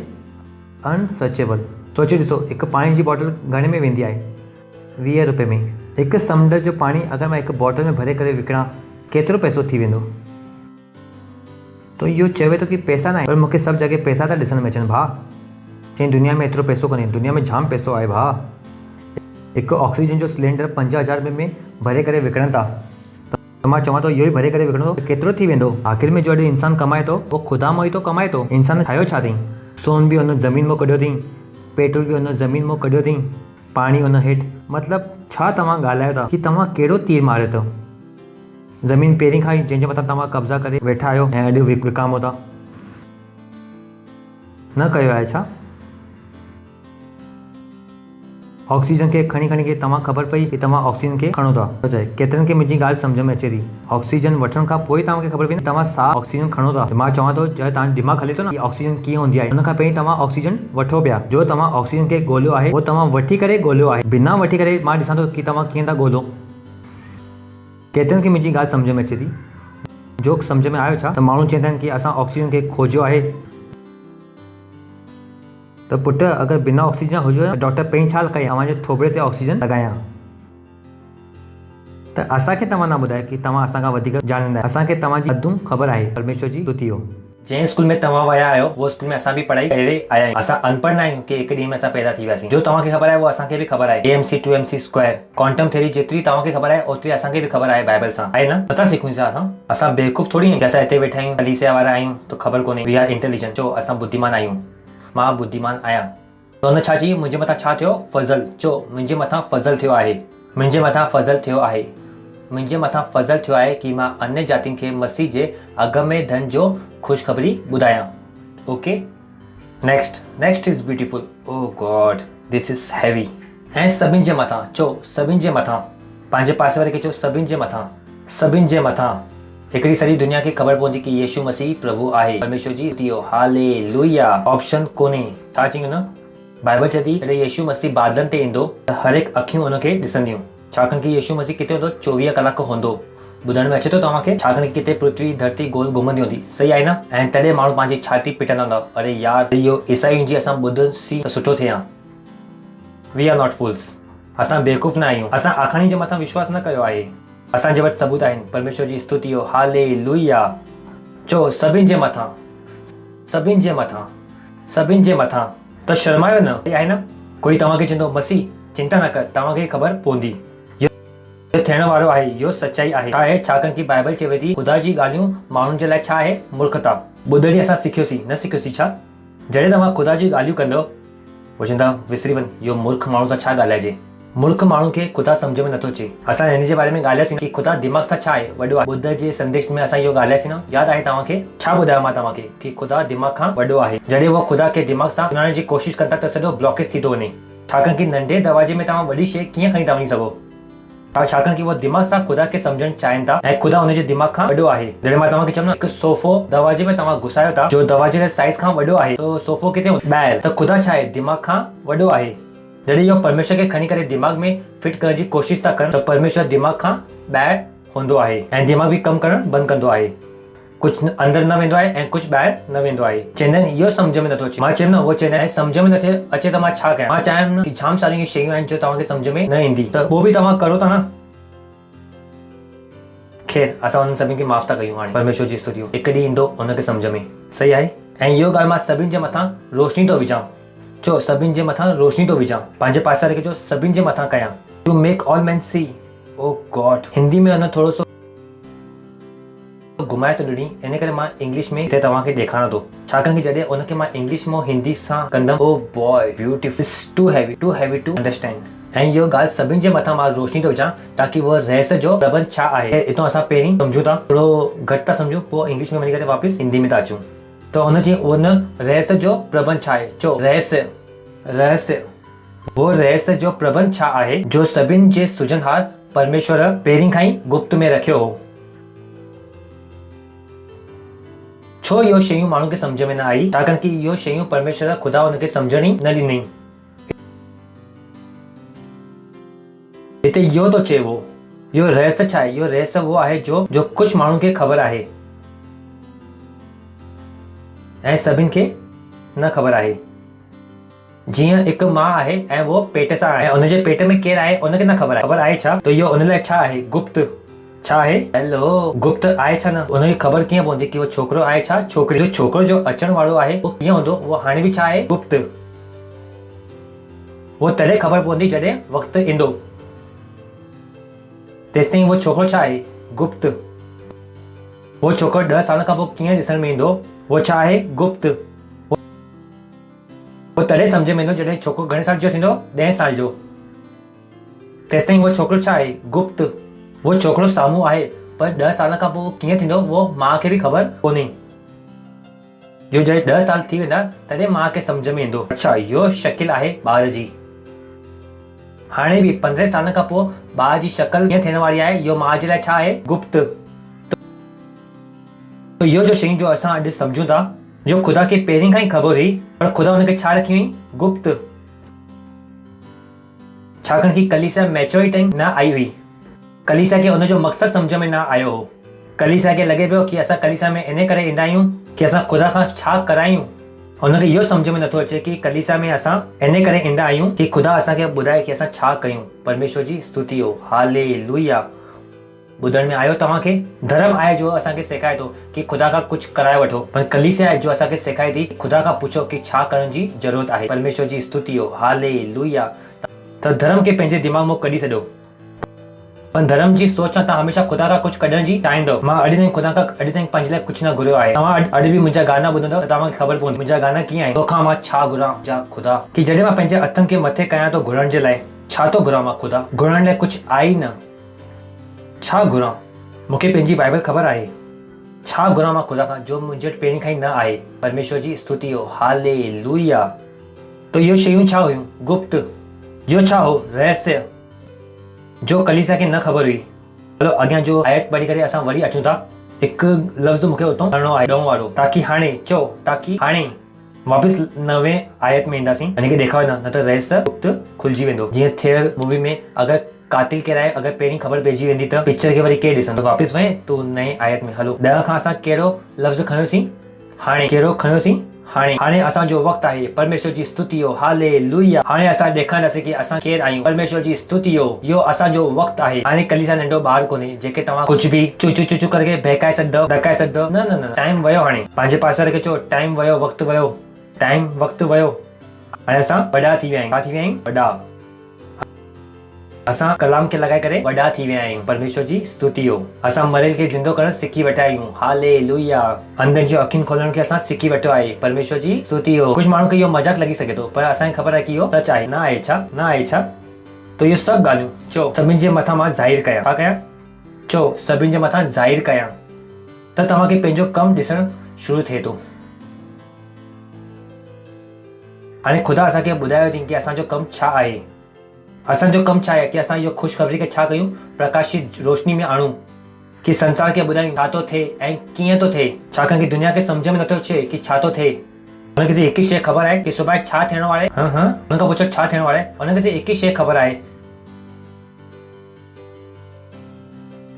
अनसचेबल सोचे ॾिसो, हिकु पाणी जी बॉटल घणे में वेंदी आहे? 20 रुपए में। हिकु समुंड जो पाणी अगरि मां हिकु बॉटल में भरे करे विकिणां केतिरो पैसो थी वेंदो? तो इहो चवे थो कि पैसा न आहे, पर मूंखे सभु जॻह पैसा था ॾिसण में अचनि भाउ। चई दुनिया में एतिरो पैसो कोन्हे, दुनिया में जाम पैसो आहे भाउ। हिकु ऑक्सीजन जो सिलेंडर 5000 में भरे करे विकिणनि था। त मां चवां थो इहो ई भरे करे विकिणंदो त केतिरो थी वेंदो? आख़िर में जो अॼु इंसानु कमाए थो उहो ख़ुदा मां ई थो कमाए थो। इंसान ठाहियो छा अथई? सोन बि हुन ज़मीन मां कढियो अथई, पेट्रोल बि हुन ज़मीन मां कढियो अथई, पाणी हुन हेठि। मतिलबु छा तव्हां ॻाल्हायो था कि तव्हां कहिड़ो तीर मारियो अथव? ज़मीन पहिरीं खां ई जंहिंजे मथां तव्हां कब्ज़ा करे वेठा आहियो ऐं अॼु विकामो था। न कयो आहे छा? ऑक्सीजन खे खणी के तव्हां ख़बर पई कि तव्हां ऑक्सीजन खे खणो था। चए केतिरनि खे मुंहिंजी ॻाल्हि सम्झ में अचे थी। ऑक्सीजन वठण खां पोइ तव्हांखे ख़बर पई न तव्हां साह ऑक्सीजन खणो था। मां चवां थो जॾहिं तव्हां दिमाग़ हले थो न ऑक्सीजन कीअं हूंदी आहे, हुन खां पहिरीं तव्हां ऑक्सीजन वठो पिया। जो तव्हां ऑक्सीजन खे ॻोल्हियो आहे उहो तव्हां वठी करे ॻोल्हियो आहे। बिना वठी करे मां ॾिसां थो कि तव्हां कीअं था ॻोल्हियो। केतिरनि खे मुंहिंजी ॻाल्हि सम्झ में अचे थी? जो सम्झ में आयो छा? त माण्हू चवंदा आहिनि कि असां ऑक्सीजन खे खोजियो आहे। त पुटु अगरि बिना ऑक्सीजन हुजे त डॉक्टर पहिरीं छा कई? तव्हांजे थोबड़े ते ऑक्सीजन लॻायां। त असांखे तव्हां न ॿुधायो कि तव्हां असांखां वधीक ॼाणंदा आहियो। असांखे तव्हांजी हदूं ख़बर आहे। परमेश्वर जी स्तुति हो। जंहिं स्कूल में तव्हां विया आहियो उहो स्कूल में असां बि पढ़ाई करे आया आहियूं। असां अनपढ़ न आहियूं कि हिकु ॾींहं में असां पैदा थी वियासीं। जो तव्हांखे ख़बर आहे उहो असांखे बि ख़बर आहे। AMC 2MC square quantum theory जेतिरी तव्हांखे ख़बर आहे ओतिरी असांखे बि ख़बर आहे बाइबल सां। आहे न? नथा सिखूं छा असां बेवकूफ़ थोरी आहियूं कि असां हिते वेठा आहियूं कलीसिया वारा आहियूं त ख़बर कोन्हे। We are intelligent. चो असां बुद्धिमान आहियूं। मां बुद्धिमान आहियां। त हुन छा चई? मुंहिंजे मथां छा थियो? फज़ल। चो मुंहिंजे मथां फज़ल थियो आहे। मुंहिंजे मथां फज़ल थियो आहे। मुंहिंजे मथां फज़ल थियो आहे कि मां अन्य जातियुनि खे मसीह जे अगमे धन जो ख़ुशख़बरी ॿुधायां। Okay next is beautiful. Oh God this is heavy. ऐं सभिनि जे मथां। चो सभिनि जे मथां। पंहिंजे पासे वारे खे चो सभिनि जे मथां। सभिनि जे मथां। हिकिड़ी सॼी दुनिया खे ख़बर पवंदी कि यीशु मसीह प्रभु आहे। परमेश्वर जी स्तुति हो। हालेलुया। ऑप्शन कोन्हे। छा चई न? बाइबल चए थी जॾहिं यीशु मसीह बादलनि ते ईंदो त हर हिकु अखियूं हुनखे ॾिसंदियूं। छाकाणि कि यीशु मसीह किथे हूंदो? 24 कलाक हूंदो। ॿुधण में अचे थो तव्हांखे? छाकाणि कि किथे पृथ्वी धरती गोल घुमंदी हूंदी। सही आहे न? ऐं तॾहिं माण्हू पंहिंजी छाती पिटंदा हूंदा, अरे यार इहो ईसाइयुनि जी असां ॿुधंसी त सुठो थिए हा। वी आर नॉट फूल्स। असां बेवकूफ़ न आहियूं। असां आखाणी जे मथां विश्वास न कयो आहे। असांजे वटि सबूत आहिनि। परमेश्वर जी स्तुति हो। हालेलुया। चो सभिनि जे मथां। सभिनि जे मथां। सभिनि जे मथां। त शर्मायो न। आहे न? कोई तव्हांखे चवंदो मसीह चिंता न कर, तव्हांखे ख़बर पवंदी। इहो थियण वारो आहे। इहो सचाई आहे। छा आहे? छाकाणि कि बाइबल चवे थी ख़ुदा जी ॻाल्हियूं माण्हुनि जे लाइ छा आहे? मूर्खता। ॿुधणी असां सिखियोसीं न सिखियोसीं छा? जॾहिं तव्हां ख़ुदा जी ॻाल्हियूं कंदो उहो चवंदा विसरी वञ, इहो मूर्ख माण्हू सां छा ॻाल्हाइजे। मूर्ख माण्हू खे ख़ुदा सम्झ में नथो अचे। असां हिन जे बारे में ॻाल्हायोसीं कि ख़ुदा दिमाग़ सां छा आहे? वॾो आहे। ॿुध जे संदेश में असां इहो ॻाल्हायोसीं न? यादि आहे तव्हांखे? छा ॿुधायो मां तव्हांखे कि ख़ुदा दिमाग़ खां वॾो आहे। जॾहिं उहो ख़ुदा खे दिमाग़ सां सुञाणण जी कोशिशि कंदा त सॼो ब्लॉकेज थी थो वञे। छाकाणि कि नंढे दरवाजे में तव्हां वॾी शइ कीअं खणी था वञी सघो? छाकाणि कि उहो दिमाग़ सां ख़ुदा खे सम्झणु चाहिनि था ऐं ख़ुदा हुनजे दिमाग़ खां वॾो आहे। जॾहिं मां तव्हांखे चवंदो हिकु सोफ़ो दरवाजे में तव्हां घुसायो था जो दरवाजे जे साइज़ खां वॾो आहे त सोफ़ो किथे ॿाहिरि। त ख़ुदा छा आहे? दिमाग़ खां वॾो आहे। जॾहिं इहो परमेश्वर खे खणी करे दिमाग़ में फिट करण जी कोशिशि था कनि त परमेश्वर दिमाग़ खां ॿाहिरि हूंदो आहे ऐं दिमाग़ बि कमु करणु बंदि कंदो आहे। कुझु अंदरि न वेंदो आहे ऐं कुझु ॿाहिरि न वेंदो आहे। चवंदा आहिनि इहो सम्झ में नथो अचे। मां चयुमि न उहो चवंदा आहिनि सम्झ में नथो अचे त मां छा कयां? मां चाहियां न कि जाम सारियूं शयूं आहिनि जो तव्हांखे सम्झ में न ईंदी त उहो बि तव्हां करो था न। ख़ैर असां उन्हनि सभिनि खे माफ़ था कयूं। हाणे परमेश्वर जी स्तुति हो। हिकु ॾींहुं ईंदो हुनखे सम्झ में। सही आहे। ऐं इहो ॻाल्हि मां सभिनि जे मथां रोशनी थो विझां। चो सभिनि जे मथां रोशनी थो विझां। पंहिंजे पासे वारे खे चो सभिनि जे मथां कयां। To make all man see oh God, Hindi में अञा थोरो सो घुमाए छॾणी, इन करे मां इंग्लिश में हिते तव्हांखे ॾेखारां थो, छाकाणि कि जॾहिं उनखे मां इंग्लिश में हिंदी सां कंदमि, oh boy beautiful, it's too heavy to understand. ऐं इहो ॻाल्हि सभिनि जे मथां मां रोशनी थो विझां ताकी उहो रहस्य जो प्रबंध छा आहे हितां असां पहिरीं सम्झूं था, थोरो घटि था सम्झूं, पोइ इंग्लिश में वञी करे वापसि हिंदी में था अचूं। त हुनजी उन रहस्य जो प्रबंध छा आहे, चो रहस्य वो रहस्य जो प्रबंध छा आहे जो सभिनि जे सुजनहार परमेश्वर पहिरीं खां ई गुप्त में रखियो हो। छो इहो शयूं माण्हू खे सम्झ में न आई, छाकाणि कि इहो शयूं परमेश्वर ख़ुदा हुनखे सम्झण ई न ॾिनई। हिते इहो थो चए वो, इहो रहस्य छा आहे, इहो रहस्य वो आहे जो कुझु माण्हू खे ख़बर आहे ऐं सभिनि खे न ख़बर आहे। जीअं हिकु माउ आहे ऐं वो पेट सां आहे, हुनजे पेट में केरु आहे उनखे न ख़बर आहे, ख़बर आहे छा, त इहो उन लाइ छा आहे, गुप्त। छा आहे, हेलो, गुप्त आहे छा न, उनखे ख़बर कीअं पवंदी कि वो छोकिरो आहे छा छोकिरी, जो छोकिरो जो अचण वारो आहे वो कीअं हूंदो, वो हाणे बि छा आहे, गुप्त। वो तॾहिं ख़बर पवंदी जॾहिं वक़्तु ईंदो, तेसिताईं वो छोकिरो छा आहे, गुप्त। वो छोकिरो 10 साल खां पोइ कीअं ॾिसण में ईंदो, वो छा आहे, गुप्त। वो तॾहिं सम्झ में ईंदो जॾहिं छोकिरो घणे साल जो थींदो, 10 साल जो, तेसिताईं वो छोकिरो छा आहे, गुप्त। वो छोकिरो साम्हूं आहे पर 10 साल खां पोइ कीअं थींदो वो माउ खे बि ख़बर कोन्हे। इहो जॾहिं 10 साल थी वेंदा तॾहिं माउ खे सम्झ में ईंदो, अच्छा इहो शकिल आहे ॿार जी। हाणे बि 15 साल खां पोइ ॿार जी शक्ल कीअं थियण वारी आहे, इहो माउ जे लाइ छा आहे, गुप्त। त इहो जो शयूं जो असां अॼु सम्झूं था, जो ख़ुदा खे पहिरीं खां ई ख़बर हुई, पर ख़ुदा हुनखे छा रखी हुई, गुप्त। छाकाणि कि कलीसिया मैच्योरिटी ताईं न आई हुई, कलीसिया खे उनजो मक़सदु सम्झ में न आयो हो। कलीसिया खे लॻे पियो कि असां कलीसिया में इन करे ईंदा आहियूं कि असां ख़ुदा खां छा करायूं। हुनखे इहो सम्झ में नथो अचे कि कलीसिया में असां इन करे ईंदा आहियूं कि ख़ुदा असांखे ॿुधाए कि असां छा कयूं। परमेश्वर जी स्तुति हो, हालेलुया। ॿुधण में आयो तव्हांखे, धर्म आहे जो असांखे सेखारे थो कि ख़ुदा खां कुझु कराए वठो, पर कलीसिया आहे जो असांखे सेखारे थी ख़ुदा खां पुछो कि छा करण जी ज़रूरत आहे। परमेश्वर जी स्तुति हो, हालेलुया। त धर्म खे पंहिंजे दिमाग़ मां कढी छॾियो, पर धर्म जी सोच सां तव्हां हमेशह ख़ुदा खां कुझु कढण जी चाहींदो। मां अॼु ताईं ख़ुदा खां अॼु ताईं पंहिंजे लाइ कुझु न घुरियो आहे। तव्हां अॼु बि मुंहिंजा गाना ॿुधंदव त तव्हांखे ख़बर पवंदी मुंहिंजा गाना कीअं आहिनि, तोखां मां छा घुरां जा ख़ुदा, कि जॾहिं मां पंहिंजे हथनि खे मथे कयां थो घुरण जे लाइ, छा थो घुरां मां ख़ुदा, घुरण लाइ कुझु आहे ई न, छा घुरां। मूंखे पंहिंजी बाइबल ख़बर आहे, छा घुरां मां ख़ुदा खां जो मुंहिंजे वटि पहिरीं खां ई न आहे। परमेश्वर जी स्तुति हो, हालेलुया। तो इहो शयूं छा हुयूं, गुप्त। इहो छा हो, रहस्य, जो कलीसिया खे न ख़बर हुई। हलो अॻियां जो आयत पढ़ी करे असां वरी अचूं था। हिकु लफ़्ज़ मूंखे उतां पढ़णो आहे, ॾहों वारो, ताकी हाणे चओ, ताकी हाणे वापसि 9वें आयत में ईंदासीं। हिनखे ॾेखारियो न त रहस्य गुप्त खुलिजी वेंदो। जीअं थियर मूवी में अगरि कातिल केरु आहे अगरि पहिरीं ख़बर पइजी वेंदी त पिक्चर खे वरी केरु ॾिसंदो। वापसि वञे तूं नए आयत में हलो। 10 खां असां कहिड़ो लफ़्ज़ खयोसीं, हाणे। कहिड़ो खयोसीं, हाणे। हाणे असांजो वक़्तु आहे, परमेश्वर जी स्तुति हो, हालेलुया। हाणे असां ॾेखारींदासीं कि असां केरु आहियूं, परमेश्वर जी स्तुति हो। इहो असांजो वक़्तु आहे। हाणे कलीसिया नंढो ॿार कोन्हे जेके तव्हां कुझु बि चुचू चुचू करके बहकाए सघंदव, ॾकाए सघंदव। न न न, टाइम वियो। हाणे पंहिंजे पासे वारे खे चओ, टाइम वियो, वक़्तु वियो, टाइम वक़्तु वियो। हाणे असां वॾा थी विया आहियूं। छा थी विया आहियूं, वॾा। असां कलाम खे लॻाए करे वॾा थी विया आहियूं। परमेश्वर जी स्तुति हो। असां मरियल खे ज़िंदो करणु सिखी वेठा आहियूं, हालेलुया। अंधनि जो अखियुनि खोलण खे असां सिखी वेठो आहे। परमेश्वर जी स्तुति हो। कुझु माण्हुनि खे इहो मज़ाक लॻी सघे थो, पर असांखे ख़बर आहे कि इहो सच आहे। न आहे छा, न आहे छा। तो इहो सभु ॻाल्हियूं चओ सभिनि जे मथां मां ज़ाहिर कयां। छा कयां, चओ सभिनि जे मथां ज़ाहिर कयां, त तव्हांखे पंहिंजो कमु ॾिसणु शुरू थिए थो। हाणे ख़ुदा असांखे ॿुधायो अथई कि असांजो कमु छा आहे। असांजो कमु छा आहे कि असां इहो ख़ुशख़बरी खे छा कयूं, प्रकाशित रोशनी में आणूं, कि संसार खे ॿुधायूं छा थो थिए ऐं कीअं थो थिए। छाकाणि कि दुनिया खे सम्झ में नथो अचे कि छा थो थिए। हुनखे सिर्फ़ु हिकु ई शइ ख़बर आहे कि सुभाणे छा थियण वारो आहे। हुन खां पुछो छा थियण वारो आहे, हुनखे सिर्फ़ु हिकु ई शइ ख़बर आहे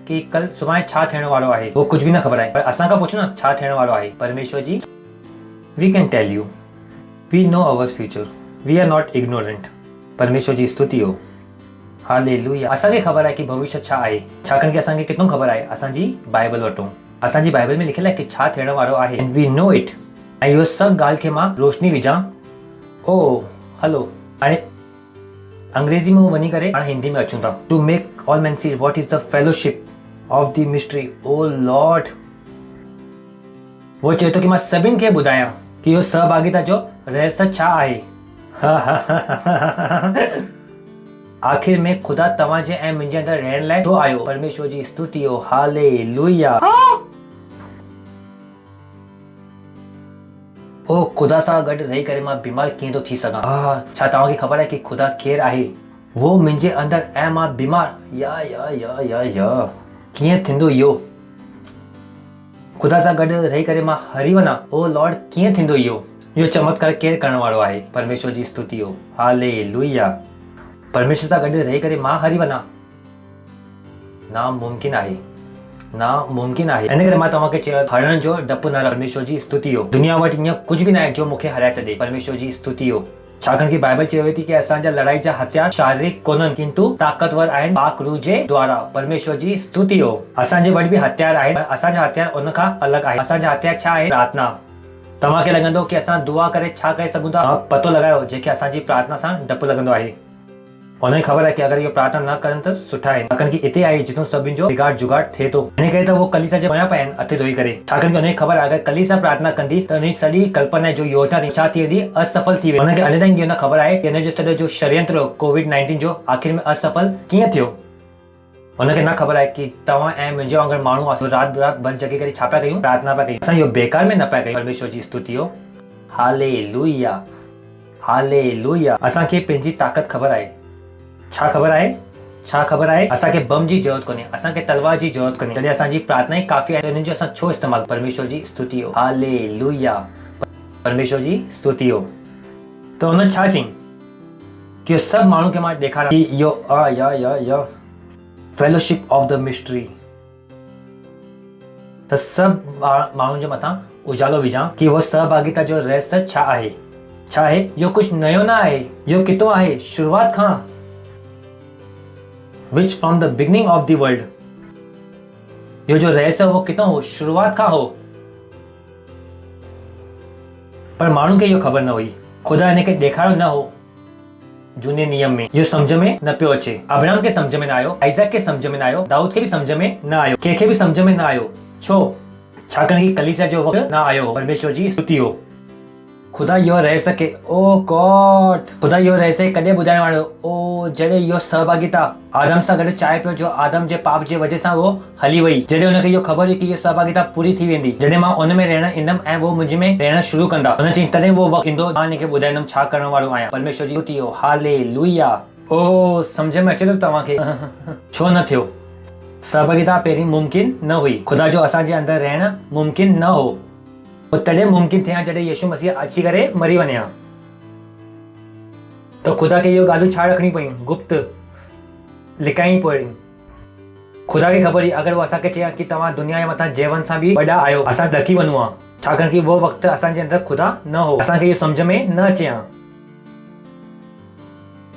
कि कल सुभाणे छा थियण वारो आहे। उहो कुझु बि न ख़बर आहे। पर असां खां पुछो न छा थियण वारो आहे। परमेश्वर जी, we can tell you, we know our future, we are not ignorant. परमेश्वर जी स्तुति हो, हालेलुया। असांखे ख़बर आहे कि भविष्य छा आहे, छाकाणि कि असांखे किथां ख़बर आहे, असांजी बाइबल वठूं। असांजी बाइबल में लिखियलु आहे कि छा थियण वारो आहे, एंड वी नो इट। ऐं इहो सभु ॻाल्हि खे मां रोशनी विझां। ओ हलो, हाणे अंग्रेजी में वञी करे हाणे हिंदी में अचूं था। To make all man see what is the fellowship of the mystery oh Lord. वो चए थो कि मां सभिनि खे ॿुधायां कि इहो सहभागिता जो रहस्य छा आहे। आखिर में खुदा तव्हांजे ऐं मुंहिंजे अंदरि रहण लाइ छो आयो। परमेश्वर जी स्तुति हो, हालेलुया। ओ खुदा सां गॾु रही करे मां बीमार कीअं थो थी सघां। छा तव्हांखे ख़बर आहे कि खुदा केरु आहे? वो मुंहिंजे अंदरि ऐं मां बीमार या कीअं थींदो इहो? खुदा सां गॾु रही करे मां हरी वञा, ओ लॉर्ड कीअं थींदो इहो चमत्कार केरु करण वारो आहे? परमेश्वर जी स्तुति हो, हालेलुया। परमेश्वर सां गॾु रही करे मां हरी वञा नामुमकिन आहे, नामुमकिन आहे। इन करे मां तव्हांखे चयो हरण जो डपु न रख। परमेश्वर जी स्तुति हो। दुनिया वटि ईअं कुझु बि न आहे जो मूंखे हराए सघे। परमेश्वर जी स्तुति हो। छाकाणि कि बाइबल चवे थी कि असांजा लड़ाई जा हथियार शारीरिक कोन्हनि किंतु ताक़तवर आहिनि पाक रूह जे द्वारा। परमेश्वर जी स्तुति हो। असांजे वटि बि हथियार आहिनि, असांजा हथियार उन खां अलॻि आहे। असांजा हथियार छा आहे? प्रार्थना। तव्हांखे लॻंदो कि असां दुआ करे छा करे सघूं था? पतो लॻायो जेके असांजी प्रार्थना सां डपु लॻंदो आहे। उन्हें ख़बर है कि अगर इहो प्रार्थना न करनि त सुठा आहिनि, छाकाणि कि हिते आहे जिथो सभिनि जो बिगाड़ जुगाड़ थिए थो। इन करे त वो कलीसिया जे पोयां पिया आहिनि हथ धोई करे, छाकाणि कि उन्हें ख़बर आहे अगर कलीसिया प्रार्थना कंदी त उनजी सॼी कल्पना जो योजना थी छा थी वेंदी? असफल थी वेंदी। उनखे अञा ताईं इहो न ख़बर आहे कि हिन जो सॼो जो षड्यंत्र कोविड-19 जो आख़िर में असफल कीअं थियो। उनखे न ख़बर आहे कि तव्हां ऐं मुंहिंजे वांगुरु माण्हू आहे राति राति बंदि जॻहि करे छा पिया कयूं? प्रार्थना पिया कयूं। असां इहो बेकार में न पिया कयूं। परमेश्वर जी स्तुति हो, हालेलुया, हालेलुया। असांखे पंहिंजी ताक़त ख़बर आहे। छा ख़बर आहे? छा ख़बर आहे? असांखे बम जी ज़रूरत कोन्हे, असांखे तलवार जी ज़रूरत कोन्हे। जॾहिं असांजी प्रार्थना ई काफ़ी आहे त हिननि जो असां छो इस्तेमालु? परमेश्वर जी स्तुति हो, हालेलुया, परमेश्वर जी स्तुति हो। त हुन छा चयईं कि सभु माण्हू खे मां ॾेखारां कि इहो फेलोशिप ऑफ द मिस्ट्री। त सभु माण्हुनि जे मथां उजालो विझां कि वो सहभागिता जो रहस्य छा आहे? छा आहे? इहो कुझु नयो न आहे, इहो किथां आहे? शुरूआत खां। Which from the beginning of the world, यो जो रहस्य हो कितना हो? शुरुआत का हो। पर माण्हू खे इहो ख़बर न हुई। खुदा हिन खे ॾेखारियो न हो झूने नियम में। इहो सम्झ में न पियो अचे। अब्राहम खे सम्झ में न आयो, आइज़क खे सम्झ में न आयो, दाऊद खे बि सम्झ में न आयो, कंहिंखे बि सम्झ में न आयो। छो? छाकाणि कि कलीसिया जो वक़्तु न आयो। परमेश्वर जी स्तुति हो। खुदा इहो रहस्य खे ओ गॉड, खुदा इहो रहस्य कॾहिं ॿुधाइण वारो? ओ जॾहिं इहो सहभागिता आदम सां गॾु चाहे पियो, जो आदम जे पाप जे वजह सां उहो हली वई। जॾहिं हुनखे इहो ख़बर हुई कि इहो सहभागिता पूरी थी वेंदी, जॾहिं मां उन में रहण ईंदमि ऐं वो मुंहिंज में रहण शुरू कंदा, हुन चयईं तॾहिं वो वक़्तु ईंदो मां हिनखे ॿुधाईंदमि छा करण वारो आहियां। परमेश्वर जी स्तुति हो, हालेलुया। ओ सम्झ में अचे थो तव्हांखे? छो न थियो? सहभागिता पहिरीं मुमकिन न हुई। खुदा जो असांजे अंदरि रहण मुमकिन न हो। वो तॾहिं मुमकिन थिया जॾहिं यीशु मसीह अची करे मरी वञा। तो खुदा खे इहो ॻाल्हियूं छा रखणी पयूं? गुप्त लिकाइणी पयूं। खुदा खे ख़बर हुई अगरि वो असांखे चयां कि तव्हां दुनिया जे मथां जीवन सां बि वॾा आहियो, असां ॾकी वञूं हा, छाकाणि कि वो वक़्तु असांजे अंदरि खुदा न हो। असांखे इहो सम्झ में न अचे हा।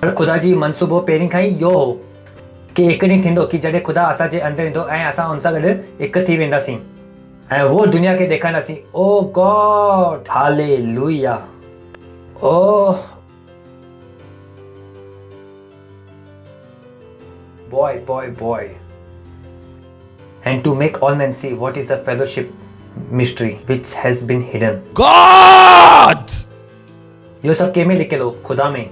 पर खुदा जी मनसूबो पहिरीं खां ई इहो हो कि हिकु ॾींहुं थींदो कि जॾहिं खुदा असांजे अंदरि ईंदो ऐं असां हुन सां गॾु हिकु थी वेंदासीं ऐं वो दुनिया खे ॾेखारींदासीं। Oh God, hallelujah. Oh boy. And to make all men see what is the fellowship mystery which has been hidden. God! इहो सभु कंहिं में लिखियलु हो? खुदा में।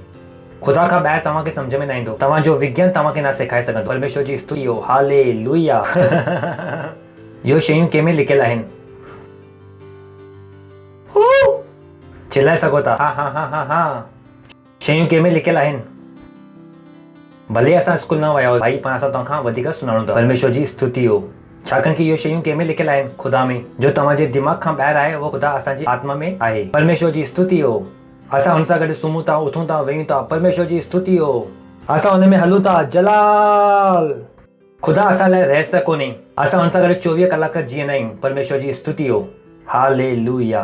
खुदा खां ॿाहिरि तव्हांखे सम्झ में न ईंदो। तव्हांजो विज्ञान तव्हांखे न सेखारे सघंदो। परमेश्वर जी स्तुति हो, हालेलुया। इहो शयूं कंहिं में लिखियल आहिनि? चिल्लाए सघो था? हा। शयूं कंहिं में लिखियल आहिनि? भले असां स्कूल न विया हो भाई, पर असां तव्हांखां वधीक सुञाणूं था। परमेश्वर जी स्तुति हो। छाकाणि कि इहो शयूं कंहिं में लिखियल आहिनि? खुदा में। जो तव्हांजे दिमाग़ खां ॿाहिरि आहे उहो खुदा असांजी आत्मा में आहे। परमेश्वर जी स्तुति हो। असां हुन सां गॾु सुम्हूं था, उथूं था, वेयूं था। परमेश्वर जी स्तुति हो। असां हुन में हलूं था। जलाल। खुदा असां लाइ रहस्य कोन्हे। असां हुन सां गॾु 24 कलाक जीअंदा आहियूं। परमेश्वर जी स्तुति हो, हालेलुया।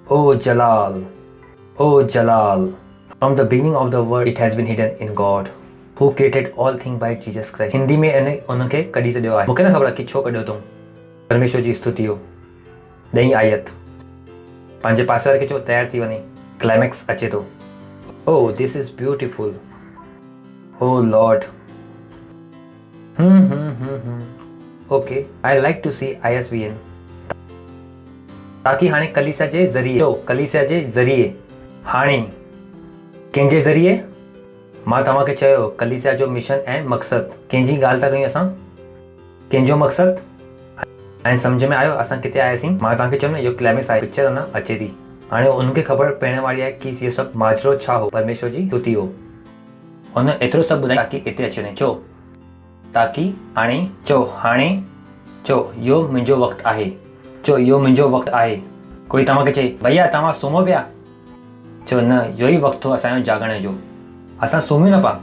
ओ जलाल, ओ जलाल। From the beginning of the world it has been hidden in God who created all things by Jesus Christ. Hindi में उनखे कढी छॾियो आहे। मूंखे न ख़बर कि छो कढियो अथऊं। परमेश्वर जी स्तुति हो। 10 आयत। पंहिंजे पासे वारे खे चओ तयारु थी वञे, क्लाइमेक्स अचे थो। Oh this is beautiful. Oh Lord. Okay, I like to see ISVN. ताकि हाणे कलीसिया जे ज़रिए कलीसिया जे ज़रिए हाणे कंहिंजे ज़रिए मां तव्हांखे चयो कलीसिया जो मिशन ऐं मक़सदु कंहिंजी ॻाल्हि था कयूं असां कंहिंजो मक़सदु ऐं सम्झ में आयो असां किथे आयासीं मां तव्हांखे चयो न इहो क्लाइमेक्स आहे पिक्चर अञा अचे थी हाणे उनखे ख़बर पवण वारी आहे कि इहो सभु माजरो छा हो परमेश्वर जी स्तुति हो उन एतिरो सभु ॿुधाई ताकि हिते अची वञे ताकि हाणे इहो मुंहिंजो वक़्तु आहे इहो मुंहिंजो वक़्तु आहे कोई तव्हांखे चए भैया तव्हां सुम्हो पिया न इहो ई वक़्तु हो असांजो जागण जो असां सुम्हियूं न पिया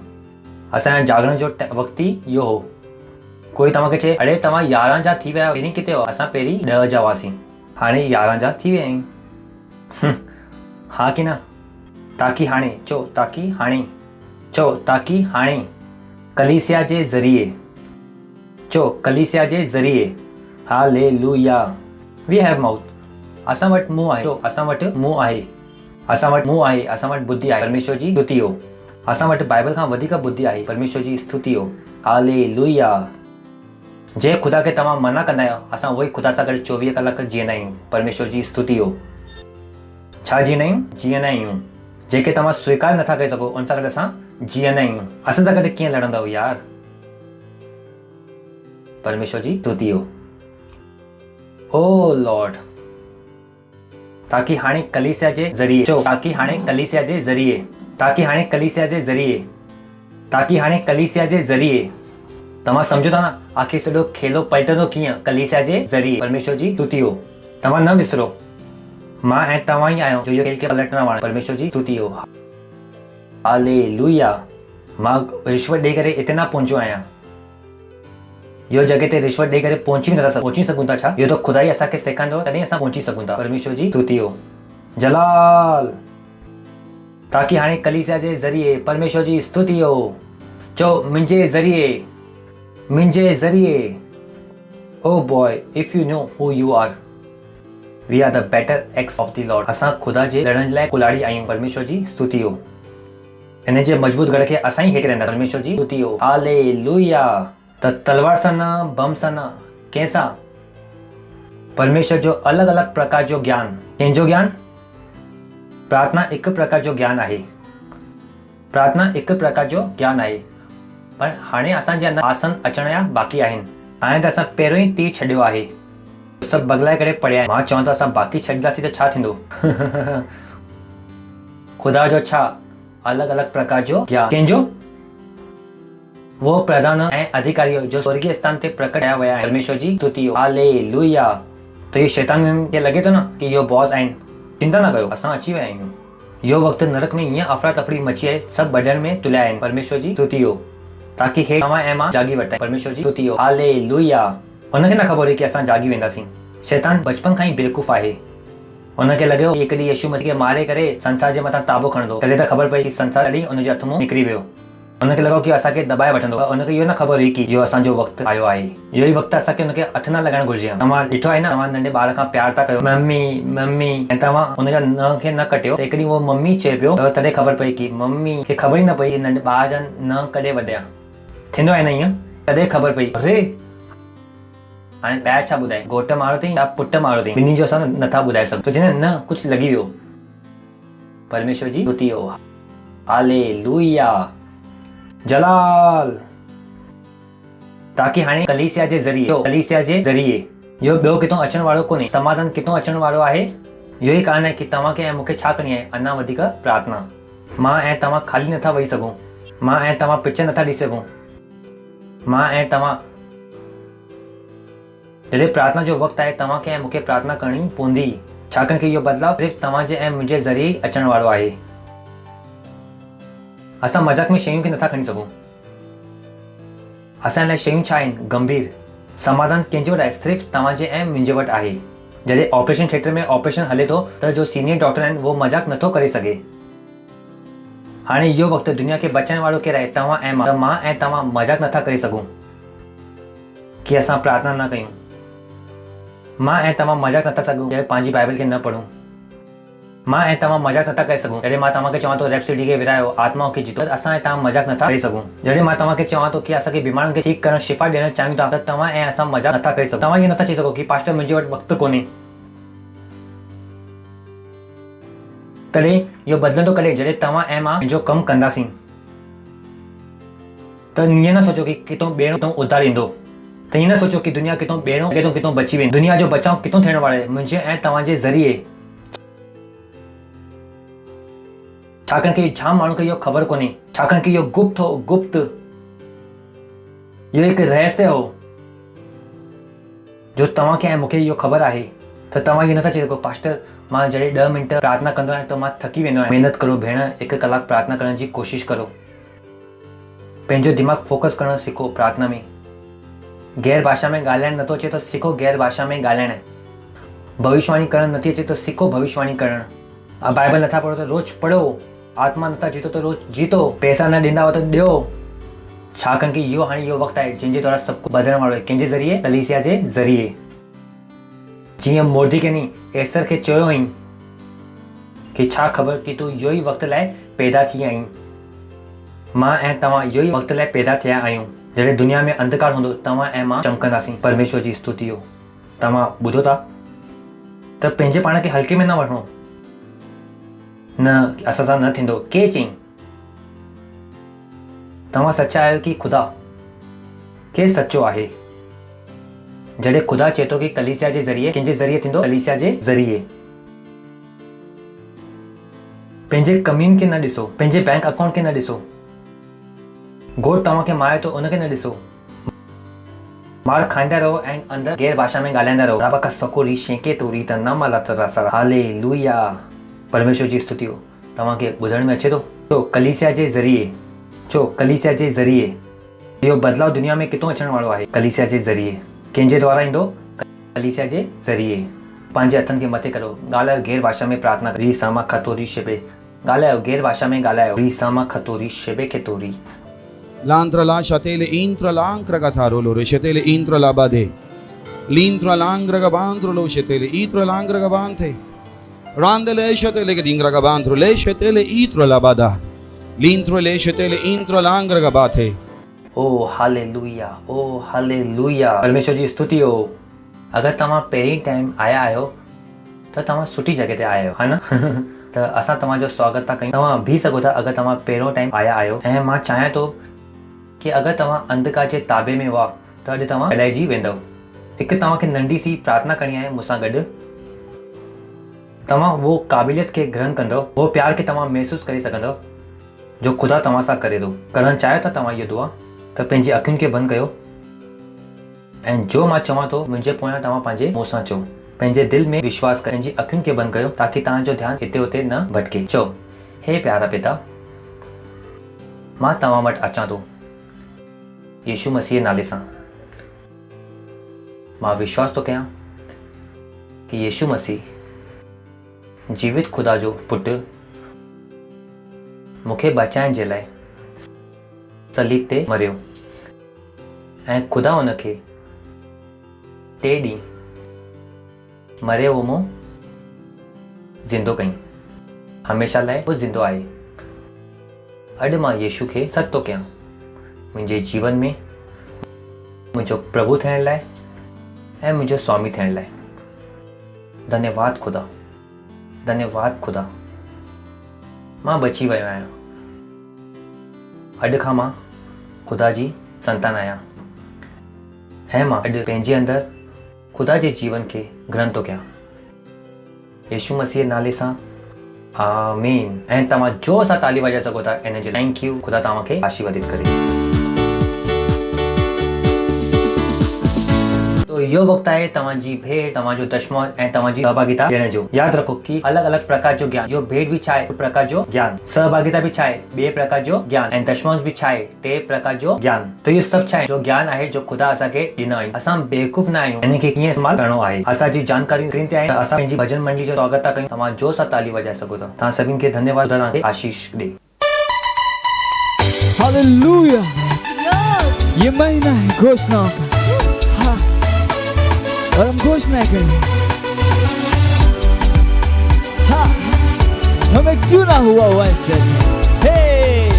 असांजो जागण जो वक़्तु ई इहो हो कोई तव्हांखे चए अड़े तव्हां 11 जा थी विया पहिरीं किथे हो असां पहिरीं 10 जा हुआसीं हाणे 11 जा थी विया आहियूं हा की न ताकि हाणे कलीसिया जे ज़रिए हालेलुया वी हैव माउथ असां वटि मुंहुं आहे असां वटि मुंहुं आहे असां वटि बुद्धि आहे परमेश्वर जी स्तुति हो असां वटि बाइबल खां वधीक बुद्धि आहे परमेश्वर जी स्तुति हो हालेलुया जे ख़ुदा खे तव्हां मना कंदा आहियो असां उहो ई ख़ुदा सां गॾु 24 कलाक जीअंदा आहियूं परमेश्वर जी स्तुति हो छा जीअंदा आहियूं जेके तव्हां स्वीकार नथा करे सघो उन सां गॾु असां जीअंदा आहियूं असां सां गॾु कीअं लड़ंदव यार परमेश्वर जी स्तुति हो ओ लॉर्ड ताकि हाणे कलीसिया जे ज़रिए तव्हां सम्झो था न आखिर सॼो खेलो पलटंदो कीअं कलीसिया जे ज़रिए परमेश्वर जी स्तुति हो तव्हां न विसरो मां ऐं तव्हां ई आहियो जो इहो खेल खे पलटण वारा परमेश्वर जी स्तुति हो हालेलुया मां रिश्वत ॾेई करे हिते न पहुचो आहियां इहो जॻह ते रिश्वत ॾेई करे पहुची सघूं था छा इहो त ख़ुदा ई असांखे सेखारींदो तॾहिं असां पहुची सघूं था परमेश्वर जी स्तुति हो जलाल ताकि हाणे कलीसिया जे ज़रिए परमेश्वर जी स्तुति हो मुंहिंजे ज़रिए oh boy if you know who you are we are the better ex of the Lord असां ख़ुदा जे लड़ण लाइ कुलाड़ी आहियूं परमेश्वर जी स्तुति हो इन जे मज़बूत गढ़ खे असां ई हेठि रहंदा परमेश्वर जी स्तुति हो हालेलुया त तलवार सां न बम सां न कंहिंसां परमेश्वर जो अलॻि अलॻि प्रकार जो ज्ञान कंहिंजो ज्ञान प्रार्थना हिकु प्रकार जो ज्ञान आहे पर हाणे असांजे अंदरि आसन अचण जा बाक़ी आहिनि हाणे त असां पहिरियों ई तीर छॾियो आहे सभु बगलाए करे पढ़िया मां चवां थो असां बाक़ी छॾींदासीं त छा थींदो ख़ुदा जो छा अलॻि अलॻि प्रकार जो ज्ञान कंहिंजो वो प्रधान ऐं अधिकारी जो स्वर्गीय स्थान ते प्रकट कया विया आहिनि परमेश्वर जी स्तुति हो हालेलुया त इहो शैतान खे लॻे थो न कि इहो बॉस आहिनि चिंता न कयो असां अची विया आहियूं इहो वक़्तु नरक में हीअं अफ़रा तफ़री मची आहे सभु बॾण में तुलिया आहिनि परमेश्वर जी स्तुति हो ताकि हे तव्हां ऐं मां जागी वठां परमेश्वर जी स्तुति हो हालेलुया हुनखे न ख़बर हुई कि असां जागी वेंदासीं शैतान बचपन खां ई बेवकूफ़ आहे हुनखे लॻियो हिकु ॾींहुं यीशु मसीह खे मारे करे संसार जे मथां ताबो खणंदो तॾहिं त ख़बर पई कि संसार ॾींहुं हुनजे हथ मां निकिरी वियो हुनखे लॻो कि असांखे दॿाए वठंदो हुनखे इहो न ख़बर हुई कि इहो असांजो वक़्तु आयो आहे इहो ई वक़्तु असांखे हुनखे हथ न लॻाइणु घुरिजे तव्हां ॾिठो आहे न तव्हां नंढे ॿार खां प्यार था कयो मम्मी ऐं तव्हां हुनजा न खे न कटियो त हिकिड़ी उहो मम्मी चए पियो तॾहिं ख़बर पई कि मम्मी खे ख़बर ई न पई नंढे ॿार जा न कॾहिं वधिया थींदो आहे न ईअं तॾहिं ख़बर पई अरे हाणे ॿाहिरि छा ॿुधाए घोट मारो अथई या पुटु मारो अथई ॿिन्ही जो असां नथा ॿुधाए सघूं छो न कुझु लॻी वियो परमेश्वर जी स्तुति हो हालेलुया जलाल ताकि हाणे कलीसिया जे ज़रिए इहो ॿियो किथां अचण वारो कोन्हे समाधान किथां अचण वारो आहे इहो ई कारण आहे कि तव्हांखे ऐं मूंखे छा करणी आहे अञा वधीक प्रार्थना मां ऐं तव्हां ख़ाली नथा वेही सघूं मां ऐं तव्हां पिक्चर नथा ॾिसी सघूं मां ऐं तव्हां जॾहिं प्रार्थना जो वक़्तु आहे तव्हांखे ऐं मूंखे प्रार्थना करणी पवंदी छाकाणि कि इहो बदिलाव सिर्फ़ु तव्हांजे ऐं मुंहिंजे ज़रिए ई अचण वारो आहे असां मज़ाक में शयूं खे नथा खणी सघूं असां लाइ शयूं छा आहिनि गंभीर समाधान कंहिंजे वटि आहे सिर्फ़ु तव्हांजे ऐं मुंहिंजे वटि आहे जॾहिं ऑपरेशन थिएटर में ऑपरेशन हले थो त जो सीनियर डॉक्टर आहिनि उहो मज़ाक नथो करे सघे हाणे इहो वक़्तु दुनिया खे बचाइण वारो केरु आहे तव्हां ऐं मां ऐं तव्हां मज़ाक नथा करे सघूं कि असां प्रार्थना न कयूं मां ऐं तव्हां मज़ाक नथा सघूं पंहिंजी बाइबल खे न पढ़ूं मां ऐं तव्हां मजाक नथा करे सघूं जॾहिं मां तव्हांखे चवां थो रेप्सिडी खे विरायो आत्माओं खे जीतो असां ऐं तव्हां मजाक नथा करे सघूं जॾहिं मां तव्हांखे चवां थो की असांखे बीमारियुनि खे ठीकु करणु शिफ़ा ॾियणु चाहियूं था त तव्हां ऐं असां मजाक नथा करे सघूं तव्हां ईअं नथा चई सघो की पास्टर मुंहिंजे वटि वक़्तु कोन्हे तॾहिं इहो बदिलंदो कॾहिं जॾहिं तव्हां ऐं मां मुंहिंजो कमु कंदासीं त ईअं न सोचो की किथां ॿेड़ो किथां उधार ईंदो त ईअं न सोचो की दुनिया किथां ॿेड़ो किथां बची वेंदी दुनिया जो बचाव किथां थियण वारो आहे मुंहिंजे ऐं तव्हांजे ज़रिए छाकाणि कि जाम माण्हू खे इहो ख़बर कोन्हे छाकाणि कि इहो गुप्त हो गुप्त इहो हिकु रहस्य हो जो तव्हांखे ऐं मूंखे इहो ख़बर आहे त तव्हां इहो नथा चई सघो पास्टर मां जॾहिं 10 मिंट प्रार्थना कंदो आहियां त मां थकी वेंदो आहियां महिनत करो भेण 1 कलाक प्रार्थना करण जी कोशिशि करो पंहिंजो दिमाग़ फोकस करणु सिखो प्रार्थना में गैर भाषा में ॻाल्हाइणु नथो अचे त सिखो गैर भाषा में ॻाल्हाइणु भविष्यवाणी करणु नथी अचे त सिखो भविष्यवाणी करणु बाइबल नथा पढ़ो त रोज़ पढ़ो आत्मा नथा जीतो त रोज़ जीतो पैसा न ॾींदा हो त ॾियो छाकाणि कि इहो हाणे इहो वक़्तु आहे जंहिंजे द्वारा सभु कुझु बदिलण वारो आहे कंहिंजे ज़रिए कलीसिया जे ज़रिए जीअं मोर्दिकेनी एस्तर खे चयो हुई कि छा ख़बर कि तूं इहो ई वक़्त लाइ पैदा थी आहीं मां ऐं तव्हां इहो ई वक़्त लाइ पैदा थिया आहियूं जॾहिं दुनिया में अंधकार हूंदो तव्हां ऐं मां चमकंदासीं परमेश्वर जी स्तुति हो तव्हां ॿुधो था त पंहिंजे पाण खे हल्के में न वठणो न असां सां न थींदो के चई तव्हां सचा आहियो कि ख़ुदा के सचो आहे जॾहिं ख़ुदा चए थो कि कलीसिया जे ज़रिए कंहिंजे ज़रिए थींदो कलीसिया जे ज़रिए पंहिंजे कमियुनि खे न ॾिसो पंहिंजे बैंक अकाउंट खे न ॾिसो घोट तव्हांखे मारे थो उनखे न ॾिसो मार खाईंदा रहो ऐं अंदरि गैर भाषा में ॻाल्हाईंदा रहो रबा का सकोरी शेके तोरी त न मला त रसा हालेलुया परमेश्वर जी स्तुति हो तव्हांखे ॿुधण में अचे थो छो कलीसिया जे ज़रिए छो कलीसिया जे ज़रिए इहो बदिलाव दुनिया में किथां अचण वारो आहे कलीसिया जे ज़रिए कंहिंजे द्वारा ईंदो कलीसिया जे ज़रिए पंहिंजे हथनि खे मथे करो ॻाल्हायो गैर भाषा में प्रार्थना री सामा खतोरी शिबे ॻाल्हायो गैर भाषा में ॻाल्हायो री सामा खतोरी शिबे खेतोरी Lantra la shatele intra lankra gatharo lo reshetele intra la bade. Lintra langra gabantro lo shetele itra langra gabante. Randele shetele gedingra gabantro le shetele itra la bada. Lintro le shetele intra langra gabate. ओ hallelujah परमेश्वर जी स्तुति हो अगरि तव्हां पहिरीं time आया आहियो त तव्हां सुठी जॻह ते आया आहियो है न त असां तव्हांजो स्वागत था कयूं तव्हां बीह सघो था अगरि तव्हां पहिरियों टाइम आया आहियो ऐं मां चाहियां थो कि अगरि तव्हां अंधकार जे ताबे में हुआ त अॼु तव्हां कढाइजी वेंदव हिकु तव्हांखे नंढी सी प्रार्थना करणी आहे मूंसां गॾु तव्हां उहो क़ाबिलियत खे ग्रहण कंदव उहो प्यार खे तव्हां महसूसु करे सघंदव जो ख़ुदा तव्हां सां करे थो करणु चाहियो था तव्हां इहो दुआ त पंहिंजी अखियुनि खे बंदि कयो ऐं जो मां चवां थो मुंहिंजे पोयां तव्हां पंहिंजे मुंहं सां चओ पंहिंजे दिलि में विश्वास कयो पंहिंजी अखियुनि खे बंदि कयो ताकी तव्हांजो ध्यानु हिते हुते न भटके चओ हे प्यारा पिता मां तव्हां वटि अचां थो यीशु मसीह नाले सां मां विश्वास थो कयां कि यीशु मसीह जीवित ख़ुदा जो पुटु मूंखे बचाइण जे लाइ सलीब ते मरियो ऐं ख़ुदा उनखे 3 ॾींहं मरे वो मूं ज़िंदो कई हमेशा लाइ वो ज़िंदो आहे अॼु मां यीशु खे सच थो कयां मुंहिंजे जीवन में मुंहिंजो प्रभु थियण लाइ ऐं मुंहिंजो स्वामी थियण लाइ धन्यवाद ख़ुदा मां बची वियो आहियां अॼु खां मां ख़ुदा जी संतान आहियां ऐं मां अॼु पंहिंजे अंदरि ख़ुदा जे जीवन खे ग्रहण थो कयां यीशु मसीह नाले सां आमीन ऐं तव्हां जो सां ताली वॼाए सघो था इन जे थैंक यू ख़ुदा तव्हांखे आशीर्वादित करे तो इहो वक़्तु आहे तव्हांजी भेट तव्हांजो दशमलव ऐं तव्हांजी सहभागिता ॾियण जो यादि रखो कि अलॻि अलॻि प्रकार जो ज्ञान इहो भेट बि छा आहे प्रकार जो ज्ञान सहभागिता बि छा आहे ॿिए प्रकार जो ज्ञान ऐं दशमलव बि छा आहे 3 प्रकार जो ज्ञान तो इहो सभु छा आहे जो ज्ञान आहे जो ख़ुदा असांखे ॾिनो आहे असां बेवकूफ़ न आहियूं हिन खे कीअं इस्तेमालु करणो आहे असांजी जानकारी स्क्रीन ते आहे त असां पंहिंजी भजन मंडली जो स्वागत था कयूं तव्हां जो सां ताली वॼाए सघो था तव्हां सभिनि खे धन्यवाद तव्हांखे आशीष ॾे हालेलुया ये महीना है घोषणा का और हम घोषणा करें हाँ हम एक चुना हुआ वंशज हैं।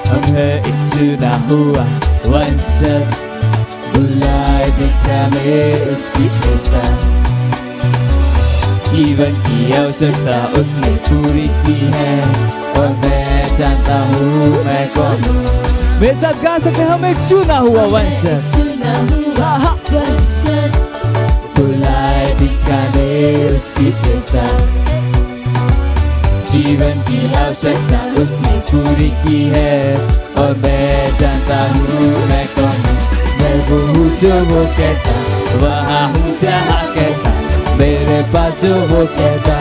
हम है एक चुना हुआ वंशज, बुलाए देखा में उसकी श्रेष्ठता, जीवन की आवश्यकता उसने पूरी की है, और मैं जानता हूँ मैं कौन हूँ। मेरे साथ गा सकते हम एक चुना हुआ वंशज, बुलाए दिखाने उसकी श्रेष्ठता, जीवन की आवश्यकता उसने पूरी की है, और मैं जानता हूँ मैं कौन हूँ। मैं वो हूँ जो वो कहता, वहाँ हूँ जहाँ कहता, मेरे पास जो वो कहता,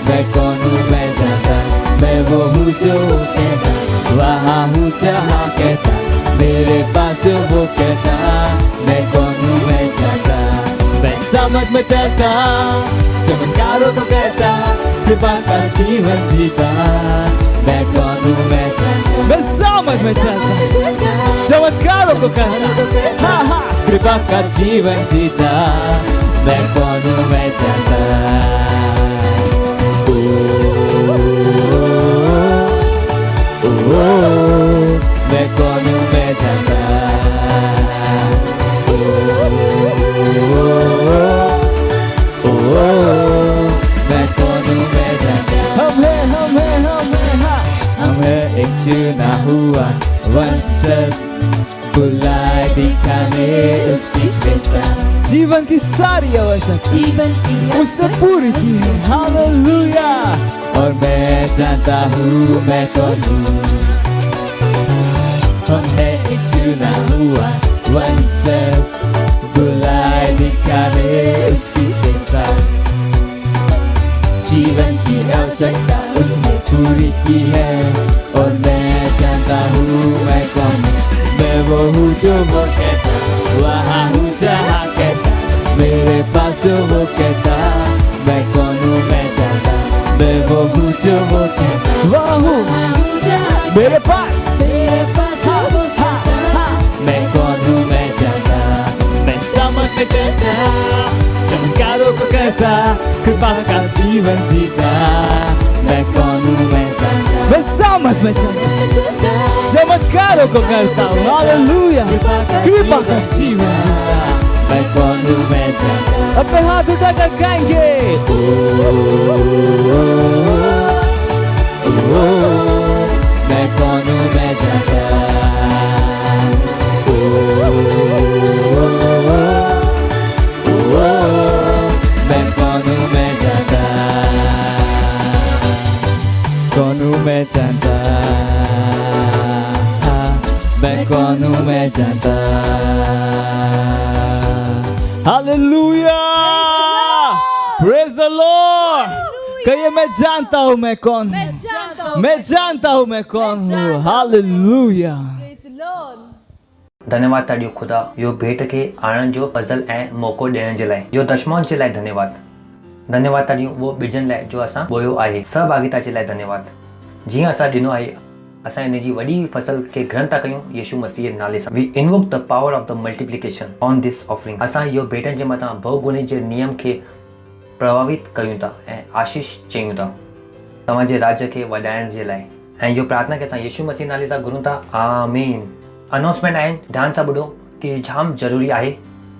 मैं कौन हूँ मैं जानता। मैं वो हूँ जो वो कहता, वहाँ हूँ जहाँ कहता, मेरे पास जो वो कहता, मैं कौन हूँ मैं जानता। मैं समझ में चलता, चमत्कारों को कहता, कृपा का जीवन जीता, मैं कौन हूँ मैं जानता। मैं समझ में चलता, चमत्कारों को कहता, हाँ हाँ, कृपा का जीवन जीता, मैं कौन हूँ मैं जानता। मैं कौन हूँ मैं जानता। मैं कौन हूँ मैं जानता। हम है एक चुना हुआ वंशज, बुलाए दिखाने उसकी श्रेष्ठता, जीवन की सारी आवश्यकता जीवन की उसने पूरी की है। हालेलुया। और मैं जानता हूँ मैं कौन हूँ। हम है एक चुना हुआ वंशज, बुलाए दिखाने उसकी श्रेष्ठता, जीवन की आवश्यकता उसने पूरी की है, और मैं जानता हूँ मैं कौन हूँ। मैं वो हूँ जो वो कहता, वहाँ हूँ जहाँ कहता, मेरे पास जो वो कहता, मैं कौन हूँ मैं जानता। मैं वो हूँ जो वो कहता, वहाँ हूँ मेरे पास जो वो कहता, मैं कौन हूँ मैं जानता। मैं समझ में चलता, चमत्कारों को कहता, कृपा का जीवन जीता, मैं कौन हूँ मैं जानता। मैं समझ में चलता, चमत्कारों को करता हूँ। हालेलुया। कृपा का जीवन जीता, मैं कौन हूँ मैं जानता। अपने हाथ उठाकर गाएंगे। मैं कौन हूँ मैं जानता। मैं कौन हूँ मैं जानता। कौन हूँ मैं जानता। मैं कौन हूँ मैं जानता। हालेलुया। Praise the Lord. कहिए मैं जानता हूँ मैं कौन हूँ। मैं जानता हूँ मैं कौन हूँ। हालेलुया। धन्यवाद ताड़ियो खुदा यो भेट खे आणण जो फज़ल ऐं मौक़ो ॾियण जे लाइ, यो दशमौज जे लाइ धन्यवाद। धन्यवाद ताड़ियो वो ॿिजनि लाइ जो असां बोयो आहे, सहभागिता जे लाइ धन्यवाद। जीअं असां ॾिनो आहे असां इन जी वॾी फसल खे ग्रहण था कयूं यीशु मसीह जे नाले सां। We invoke the power of the multiplication on this offering. असां इहो भेटनि जे मथां बहुगुणे जे नियम खे प्रभावित कयूं था ऐं आशीष चयूं था तव्हांजे राज्य खे वधाइण जे लाइ। ऐं इहो प्रार्थना खे असां यीशु मसीह नाले सां घुरूं था। आमीन। अनाउंसमेंट आहिनि, ध्यान सां ॿुधो कि जाम ज़रूरी आहे।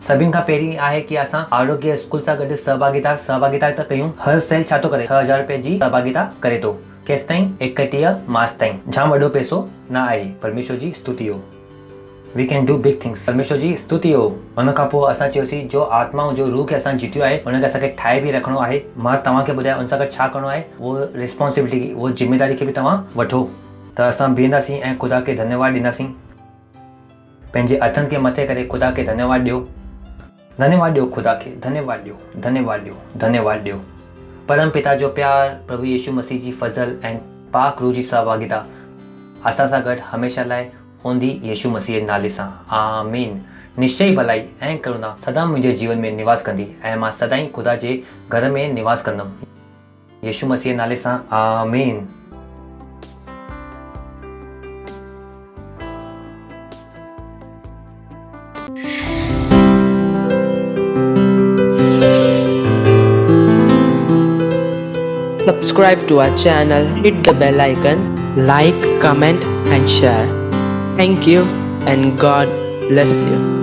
सभिनि खां पहिरीं आहे कि असां आरोग्य स्कूल सां गॾु सहभागिता था कयूं। हर सेल छा थो करे 6000 रुपए जी सहभागिता करे थो। केसि ताईं? 31 मार्च ताईं। जाम वॾो पैसो न आहे। परमेश्वर जी स्तुति हो। We can do big things. परमेश्वर जी स्तुति हो। उन खां पोइ असां चयोसीं जो आत्माऊं जो रूह खे असां जीतियो आहे उनखे असांखे ठाहे बि रखिणो आहे। मां तव्हांखे ॿुधायां उन सां गॾु छा करिणो आहे। उहो रिस्पॉन्सिबिलिटी, उहो ज़िम्मेदारी खे बि तव्हां वठो। त असां बीहंदासीं ऐं ख़ुदा खे धन्यवाद ॾींदासीं। पंहिंजे हथनि खे मथे करे ख़ुदा खे धन्यवाद ॾियो। धन्यवाद ॾियो ख़ुदा खे। धन्यवाद ॾियो, धन्यवाद ॾियो, धन्यवाद ॾियो। परम पिता जो प्यार, प्रभु यीशु मसीह जी फज़ल ऐं पाक रूह जी सहभागिता असां सां गॾु हमेशह लाइ हूंदी यीशु मसीह जे नाले सां। आमीन। निश्चय भलाई ऐं करुणा सदा मुंहिंजे जीवन में निवास कंदी ऐं मां सदाईं ख़ुदा जे घर में निवास कंदुमि। यीशु मसीह जे नाले सां। आमीन। Subscribe to our channel, hit the bell icon, like, comment and share. Thank you and God bless you.